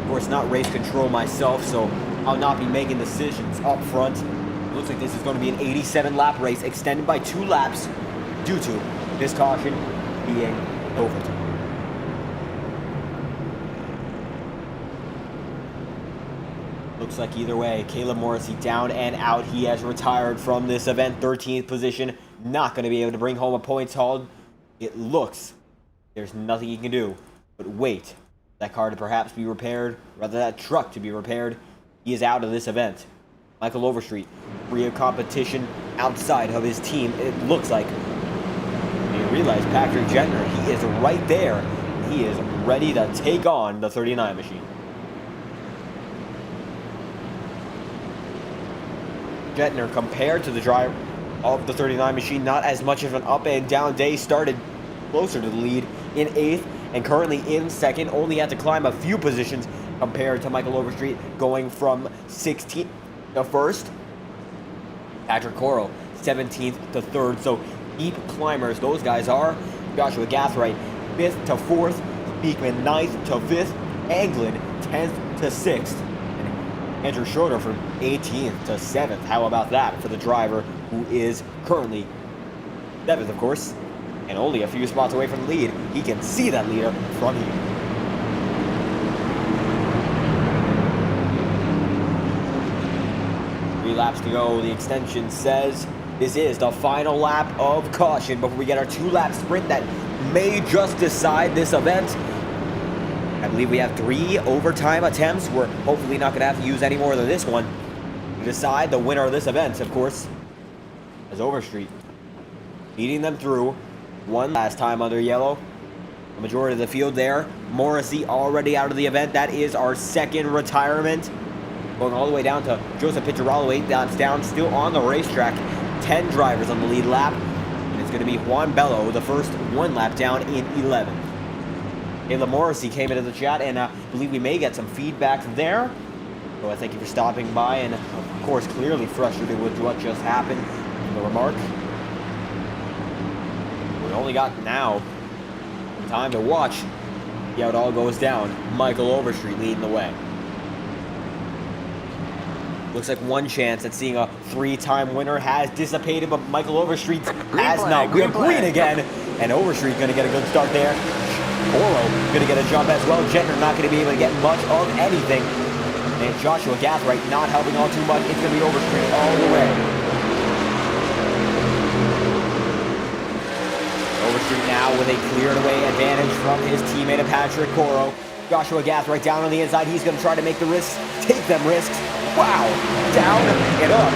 Of course, not race control myself, so I'll not be making decisions up front. It looks like this is going to be an 87-lap race, extended by 2 laps due to this caution being overturned. Looks like either way, Caleb Morrissey down and out. He has retired from this event, 13th position. Not going to be able to bring home a points haul. It looks there's nothing he can do but wait that car to perhaps be repaired, rather that truck to be repaired. He is out of this event. Michael Overstreet, free of competition outside of his team. It looks like. You realize Patrick Gentner, he is right there. He is ready to take on the 39 machine. Gentner, compared to the driver of the 39 machine, not as much of an up and down day. Started closer to the lead in 8th and currently in 2nd. Only had to climb a few positions compared to Michael Overstreet, going from 16th to 1st. Patrick Corral, 17th to 3rd. So deep climbers, those guys are. Joshua Gathright, 5th to 4th. Beekman, 9th to 5th. Anglin, 10th to 6th. Andrew Schroeder from 18th to 7th. How about that for the driver who is currently 7th, of course, and only a few spots away from the lead. He can see that leader from here. Three laps to go. The extension says this is the final lap of caution before we get our 2-lap sprint that may just decide this event. I believe we have 3 overtime attempts. We're hopefully not going to have to use any more than this one to decide the winner of this event, of course, as Overstreet leading them through one last time under yellow. The majority of the field there. Morrissey already out of the event. That is our 2nd retirement. Going all the way down to Joseph Picciarello, 8 laps down, still on the racetrack. 10 drivers on the lead lap. And it's going to be Juan Bello, the first 1 lap down in 11th. Caleb Morrissey came into the chat, and I believe we may get some feedback there. So I thank you for stopping by, and of course, clearly frustrated with what just happened. The remark. We only got now time to watch see how it all goes down. Michael Overstreet leading the way. Looks like one chance at seeing a 3-time winner has dissipated, but Michael Overstreet has not. We're green again, and Overstreet going to get a good start there. Corral going to get a jump as well. Gentner not going to be able to get much of anything. And Joshua Gathright not helping all too much. It's going to be Overstreet all the way. Overstreet now with a cleared away advantage from his teammate Patrick Corral. Joshua Gathright down on the inside. He's going to try to make the risks, take them risks. Wow, down and up.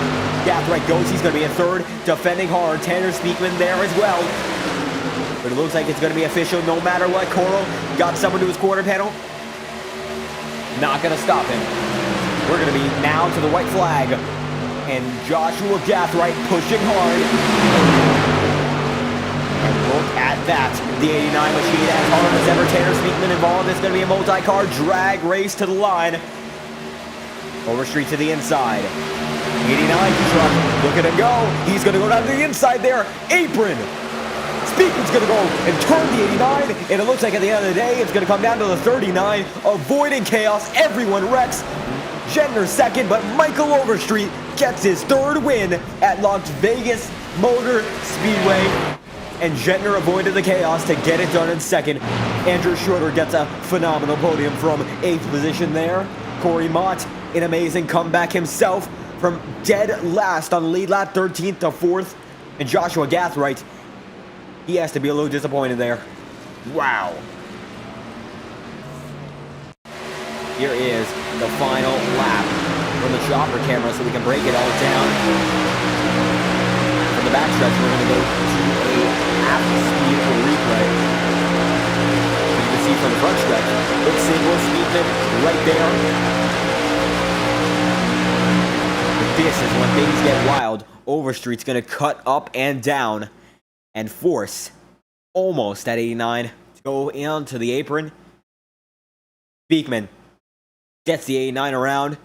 Gathright goes. He's going to be in 3rd, defending hard. Tanner Speakman there as well. But it looks like it's going to be official no matter what. Corral got someone to his quarter panel. Not going to stop him. We're going to be now to the white flag. And Joshua Gathright pushing hard. And look at that. The 89 machine as hard as ever. Tanner Speakman involved. It's going to be a multi-car drag race to the line. Overstreet to the inside. 89 truck. Look at him go. He's going to go down to the inside there. Apron. Speakman's going to go and turn the 89, and it looks like at the end of the day, it's going to come down to the 39, avoiding chaos. Everyone wrecks. Gentner 2nd, but Michael Overstreet gets his third win at Las Vegas Motor Speedway. And Gentner avoided the chaos to get it done in second. Andrew Schroeder gets a phenomenal podium from 8th position there. Corey Mott, an amazing comeback himself from dead last on lead lap 13th to 4th. And Joshua Gathright, he has to be a little disappointed there. Wow. Here is the final lap from the chopper camera so we can break it all down. From the backstretch, we're going to go to a half-speed replay. You can see from the front stretch, big single Speedman right there. But this is when things get wild. Overstreet's going to cut up and down and force almost at 89 to go into the apron. Beekman gets the 89 around.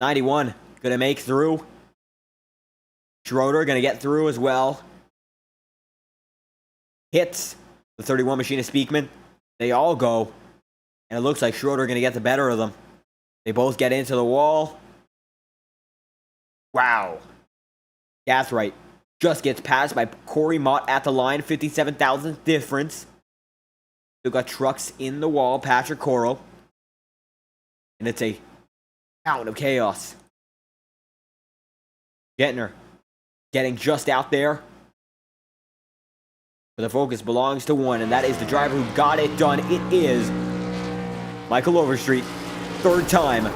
91 gonna make through. Schroeder gonna get through as well. Hits the 31 machinist Beekman. They all go. And it looks like Schroeder gonna get the better of them. They both get into the wall. Wow. Gathright just gets passed by Corey Mott at the line. 57,000 difference. Still got trucks in the wall. Patrick Coral. And it's a count of chaos. Gentner getting just out there. But the focus belongs to one, and that is the driver who got it done. It is Michael Overstreet. Third time.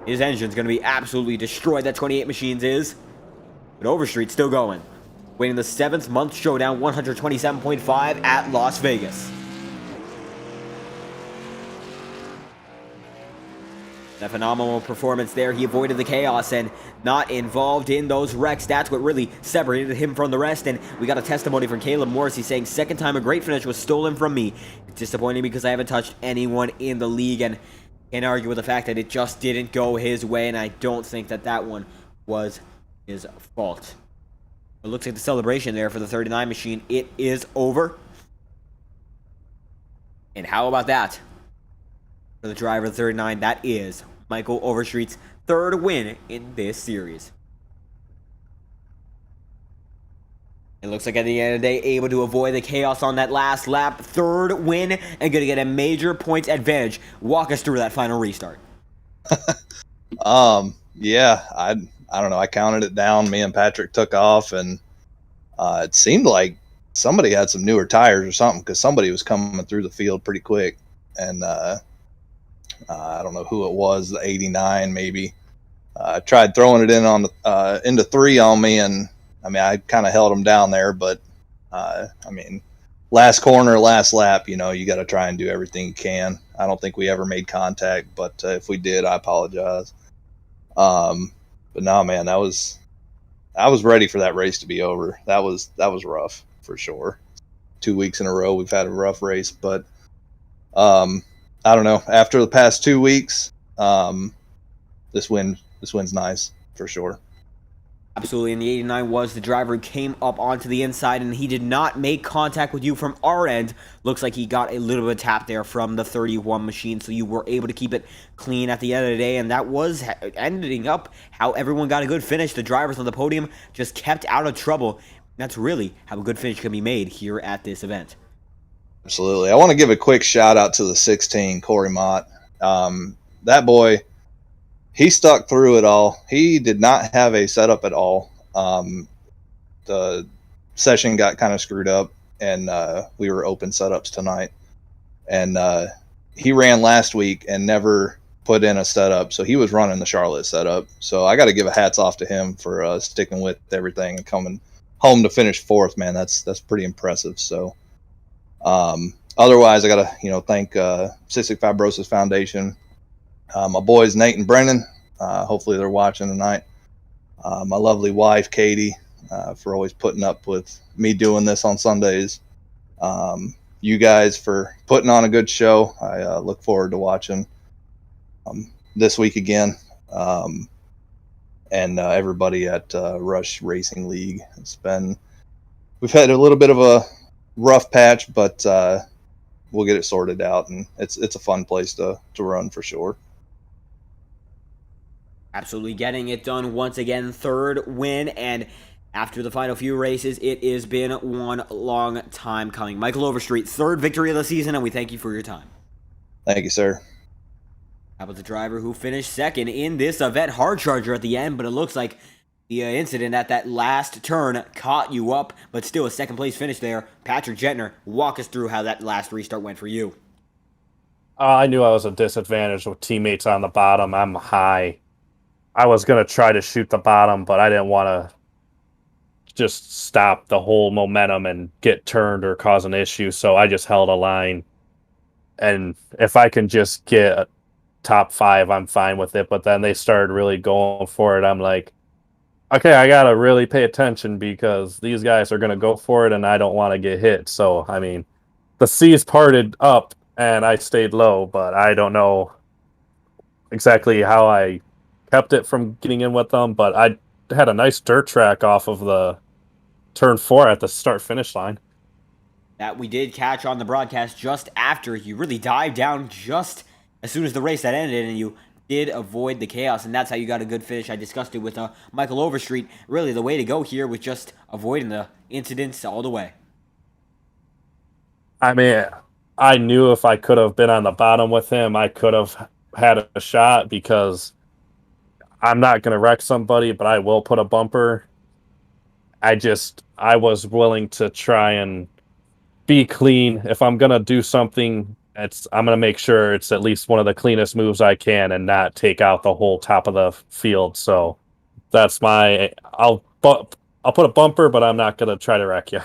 His engine's going to be absolutely destroyed. That 28 Machines is. But Overstreet's still going. Winning the 7th month showdown, 127.5 at Las Vegas. A phenomenal performance there. He avoided the chaos and not involved in those wrecks. That's what really separated him from the rest. And we got a testimony from Caleb Morrissey saying, second time a great finish was stolen from me. It's disappointing because I haven't touched anyone in the league and can't argue with the fact that it just didn't go his way. And I don't think that that one was his fault. It looks like the celebration there for the 39 machine. It is over. And how about that? For the driver of the 39, that is Michael Overstreet's third win in this series. It looks like at the end of the day, able to avoid the chaos on that last lap. Third win and going to get a major points advantage. Walk us through that final restart. Yeah, I don't know. I counted it down. Me and Patrick took off, and it seemed like somebody had some newer tires or something because somebody was coming through the field pretty quick. And I don't know who it was, the 89 maybe. I tried throwing it in on the, into 3 on me, and I mean, I kind of held him down there, but I mean, last corner, last lap, you know, you got to try and do everything you can. I don't think we ever made contact, but if we did, I apologize. But no, man, I was ready for that race to be over. That was rough for sure. 2 weeks in a row, we've had a rough race, but I don't know. After the past 2 weeks, this win's nice for sure. Absolutely, and the 89 was the driver who came up onto the inside, and he did not make contact with you from our end. Looks like he got a little bit of tap there from the 31 machine, so you were able to keep it clean at the end of the day, and that was ending up how everyone got a good finish. The drivers on the podium just kept out of trouble. That's really how a good finish can be made here at this event. Absolutely. I want to give a quick shout out to the 16, Corey Mott. That boy, he stuck through it all. He did not have a setup at all. The session got kind of screwed up, and we were open setups tonight. And he ran last week and never put in a setup, so he was running the Charlotte setup. So I got to give a hats off to him for sticking with everything and coming home to finish 4th. Man, that's pretty impressive. So otherwise, I got to thank Cystic Fibrosis Foundation. My boys Nate and Brennan, hopefully they're watching tonight. My lovely wife Katie, for always putting up with me doing this on Sundays. You guys for putting on a good show. I look forward to watching this week again. And everybody at Rush Racing League. We've had a little bit of a rough patch, but we'll get it sorted out, and it's a fun place to run for sure. Absolutely getting it done once again. Third win, and after the final few races, it has been one long time coming. Michael Overstreet, third victory of the season, and we thank you for your time. Thank you, sir. How about the driver who finished second in this event? Hard charger at the end, but it looks like the incident at that last turn caught you up, but still a second place finish there. Patrick Gentner, walk us through how that last restart went for you. I knew I was a disadvantage with teammates on the bottom. I'm high. I was going to try to shoot the bottom, but I didn't want to just stop the whole momentum and get turned or cause an issue, so I just held a line. And if I can just get top 5, I'm fine with it. But then they started really going for it. I'm like, okay, I got to really pay attention because these guys are going to go for it and I don't want to get hit. So, I mean, the seas parted up and I stayed low, but I don't know exactly how I kept it from getting in with them. But I had a nice dirt track off of the turn 4 at the start-finish line. That we did catch on the broadcast just after. You really dived down just as soon as the race had ended, and you did avoid the chaos, and that's how you got a good finish. I discussed it with Michael Overstreet. Really, the way to go here was just avoiding the incidents all the way. I mean, I knew if I could have been on the bottom with him, I could have had a shot because I'm not going to wreck somebody, but I will put a bumper. I was willing to try and be clean. If I'm going to do something, I'm going to make sure it's at least one of the cleanest moves I can and not take out the whole top of the field. So that's I'll put a bumper, but I'm not going to try to wreck you.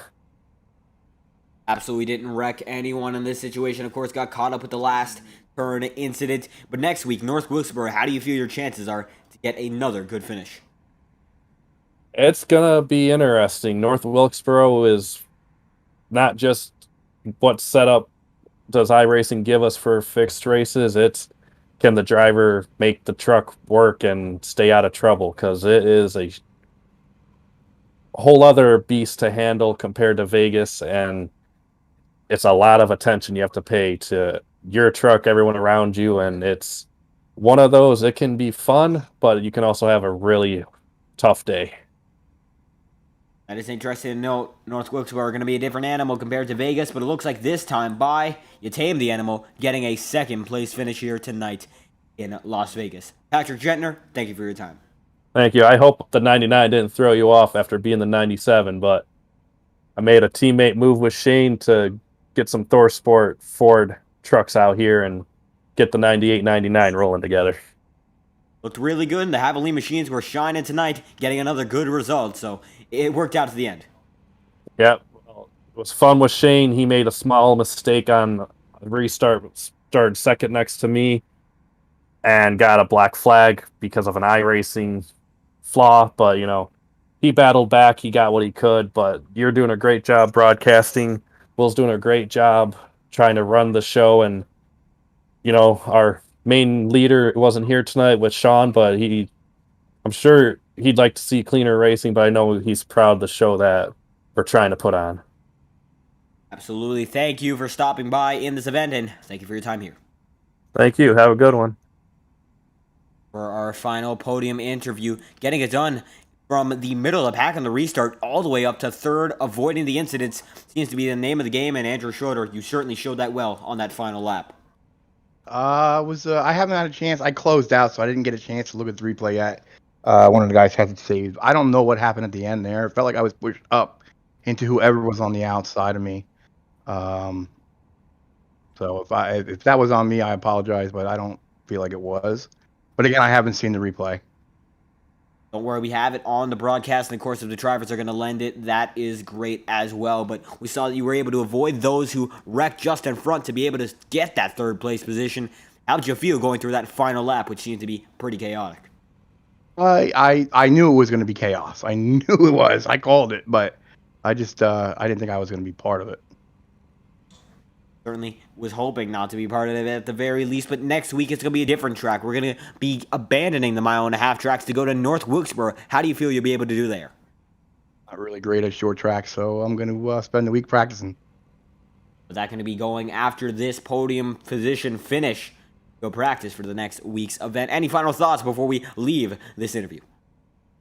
Absolutely didn't wreck anyone in this situation. Of course, got caught up with the last turn incident. But next week, North Wilkesboro, how do you feel your chances are to get another good finish? It's going to be interesting. North Wilkesboro is not just what setup does iRacing give us for fixed races. It's can the driver make the truck work and stay out of trouble, because it is a whole other beast to handle compared to Vegas, and it's a lot of attention you have to pay to your truck, everyone around you, and it's one of those. It can be fun, but you can also have a really tough day. That is interesting to note. North Wilkesboro are going to be a different animal compared to Vegas, but it looks like this time you tamed the animal, getting a second place finish here tonight in Las Vegas. Patrick Gentner, thank you for your time. Thank you. I hope the 99 didn't throw you off after being the 97, but I made a teammate move with Shane to get some ThorSport Ford trucks out here and get the 98, 99 rolling together. Looked really good, and the Haviland machines were shining tonight, getting another good result, so it worked out to the end. Yep. Well, it was fun with Shane. He made a small mistake on a restart, started second next to me, and got a black flag because of an iRacing flaw, but, he battled back. He got what he could, but you're doing a great job broadcasting. Will's doing a great job trying to run the show, and, our main leader wasn't here tonight with Sean, but I'm sure he'd like to see cleaner racing, but I know he's proud of the show that we're trying to put on. Absolutely. Thank you for stopping by in this event, and thank you for your time here. Thank you. Have a good one. For our final podium interview, getting it done from the middle of the pack on the restart all the way up to third, avoiding the incidents seems to be the name of the game, and Andrew Schroeder, you certainly showed that well on that final lap. I haven't had a chance. I closed out, so I didn't get a chance to look at the replay yet. One of the guys had it saved. I don't know what happened at the end there. It felt like I was pushed up into whoever was on the outside of me. So if that was on me, I apologize, but I don't feel like it was. But again, I haven't seen the replay. Don't worry, we have it on the broadcast, and of course, if the drivers are going to lend it, that is great as well. But we saw that you were able to avoid those who wrecked just in front to be able to get that third place position. How did you feel going through that final lap, which seemed to be pretty chaotic? I knew it was going to be chaos. I knew it was. I called it, but I just I didn't think I was going to be part of it. Certainly was hoping not to be part of it at the very least, but next week it's going to be a different track. We're going to be abandoning the 1.5 mile tracks to go to North Wilkesboro. How do you feel you'll be able to do there? Not really great at short tracks, so I'm going to spend the week practicing. Is that going to be going after this podium position finish? go practice for the next week's event. Any final thoughts before we leave this interview?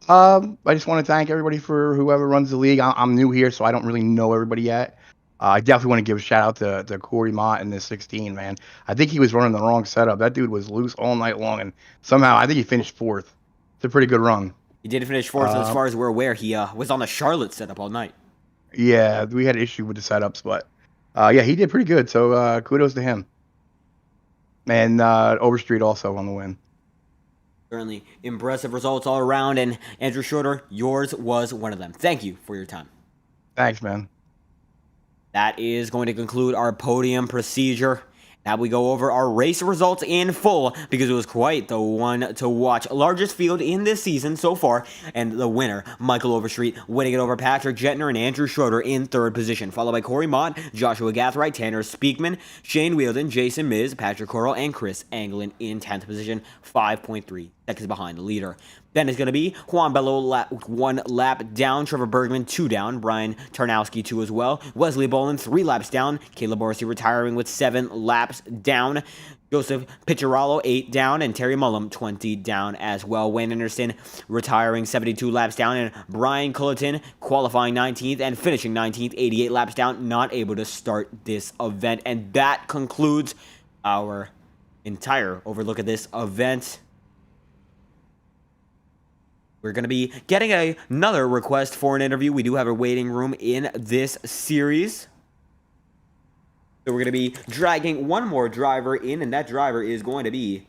I just want to thank everybody for whoever runs the league. I'm new here, so I don't really know everybody yet. I definitely want to give a shout out to Corey Mott in this 16, man. I think he was running the wrong setup. That dude was loose all night long, and somehow I think he finished 4th. It's a pretty good run. He did finish 4th, as far as we're aware. He was on the Charlotte setup all night. Yeah, we had an issue with the setups, but yeah, he did pretty good. So kudos to him. And Overstreet also on the win. Certainly impressive results all around, and Andrew Schroeder, yours was one of them. Thank you for your time. Thanks, man. That is going to conclude our podium procedure. Now we go over our race results in full, because it was quite the one to watch. Largest field in this season so far, and the winner, Michael Overstreet, winning it over Patrick Jettner and Andrew Schroeder in 3rd position, followed by Corey Mott, Joshua Gathright, Tanner Speakman, Shane Wheeldon, Jason Miz, Patrick Coral, and Chris Anglin in 10th position, 5.3 seconds behind the leader. Then it's going to be Juan Bello 1 lap down, Trevor Bergman 2 down, Brian Tarnowski 2 as well, Wesley Bolton 3 laps down, Caleb Borsi retiring with 7 laps down, Joseph Picciarolo 8 down, and Terry Mullum 20 down as well. Wayne Anderson retiring 72 laps down, and Brian Culleton qualifying 19th and finishing 19th, 88 laps down, not able to start this event. And that concludes our entire overlook at this event. We're going to be getting another request for an interview. We do have a waiting room in this series. So we're going to be dragging one more driver in, and that driver is going to be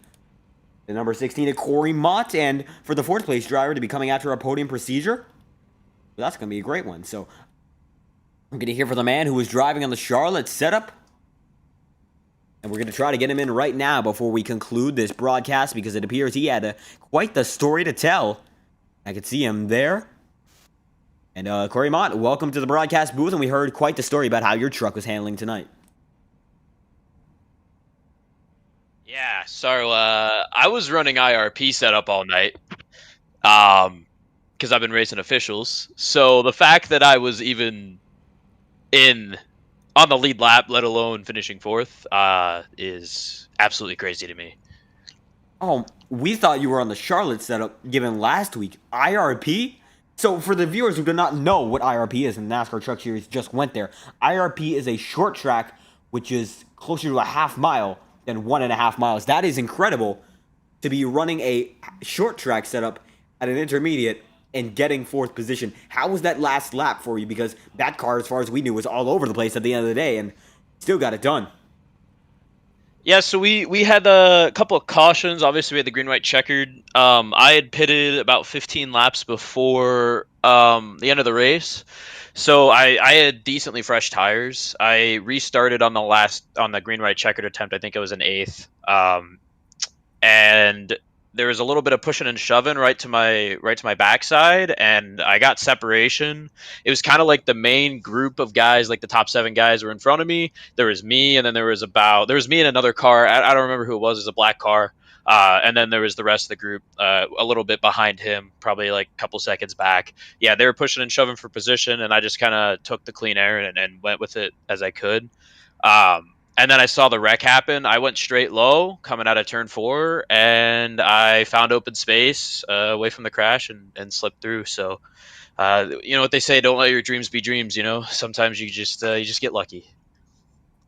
the number 16, Corey Mott. And for the 4th place driver to be coming after a podium procedure, well, that's going to be a great one. So I'm going to hear from the man who was driving on the Charlotte setup. And we're going to try to get him in right now before we conclude this broadcast, because it appears he had quite the story to tell. I could see him there. And Corey Mott, welcome to the broadcast booth, and we heard quite the story about how your truck was handling tonight. Yeah, so I was running IRP setup all night because I've been racing officials. So the fact that I was even on the lead lap, let alone finishing 4th, is absolutely crazy to me. Oh, we thought you were on the Charlotte setup given last week. IRP? So for the viewers who do not know what IRP is, and the NASCAR Truck Series just went there, IRP is a short track which is closer to a half mile than 1.5 miles. That is incredible to be running a short track setup at an intermediate and getting 4th position. How was that last lap for you? Because that car, as far as we knew, was all over the place at the end of the day and still got it done. Yeah, so we had a couple of cautions. Obviously, we had the green, white, checkered. I had pitted about 15 laps before the end of the race, so I had decently fresh tires. I restarted on the green, white, checkered attempt. I think it was an 8th, and there was a little bit of pushing and shoving right to my backside, and I got separation. It was kind of like the main group of guys, like the top 7 guys were in front of me. There was me, and then there was me and another car. I don't remember who it was. It was a black car. And then there was the rest of the group a little bit behind him, probably like a couple seconds back. Yeah, they were pushing and shoving for position, and I just kind of took the clean air and went with it as I could. And then I saw the wreck happen. I went straight low coming out of turn 4, and I found open space away from the crash and slipped through. So, you know what they say, don't let your dreams be dreams, you know? Sometimes you just get lucky.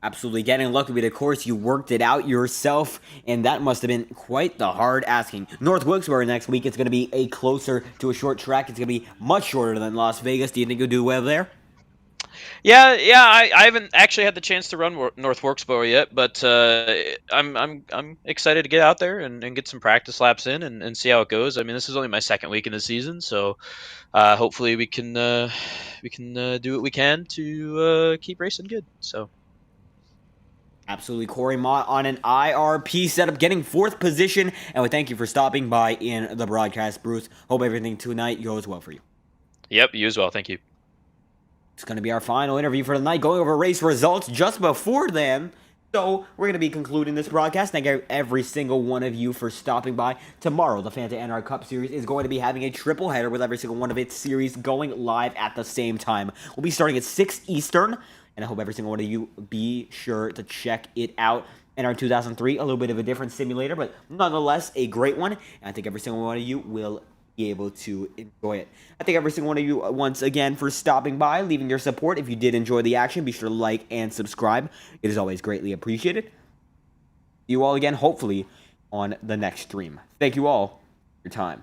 Absolutely getting lucky, but of course you worked it out yourself, and that must have been quite the hard asking. North Wilkesboro next week, it's going to be a closer to a short track. It's going to be much shorter than Las Vegas. Do you think you'll do well there? Yeah. I haven't actually had the chance to run North Wilkesboro yet, but I'm excited to get out there and get some practice laps in and see how it goes. I mean, this is only my 2nd week in the season, so hopefully we can do what we can to keep racing good. So. Absolutely. Corey Mott on an IRP setup, getting 4th position, and we thank you for stopping by in the broadcast booth. Hope everything tonight goes well for you. Yep, you as well. Thank you. It's going to be our final interview for the night, going over race results just before then. So we're going to be concluding this broadcast. Thank every single one of you for stopping by. Tomorrow, the Fanta NR Cup Series is going to be having a triple header with every single one of its series going live at the same time. We'll be starting at 6 Eastern, and I hope every single one of you be sure to check it out. NR 2003, a little bit of a different simulator, but nonetheless a great one. And I think every single one of you will be able to enjoy it. I thank every single one of you once again for stopping by, leaving your support. If you did enjoy the action, be sure to like and subscribe. It is always greatly appreciated. See you all again, hopefully, on the next stream. Thank you all for your time.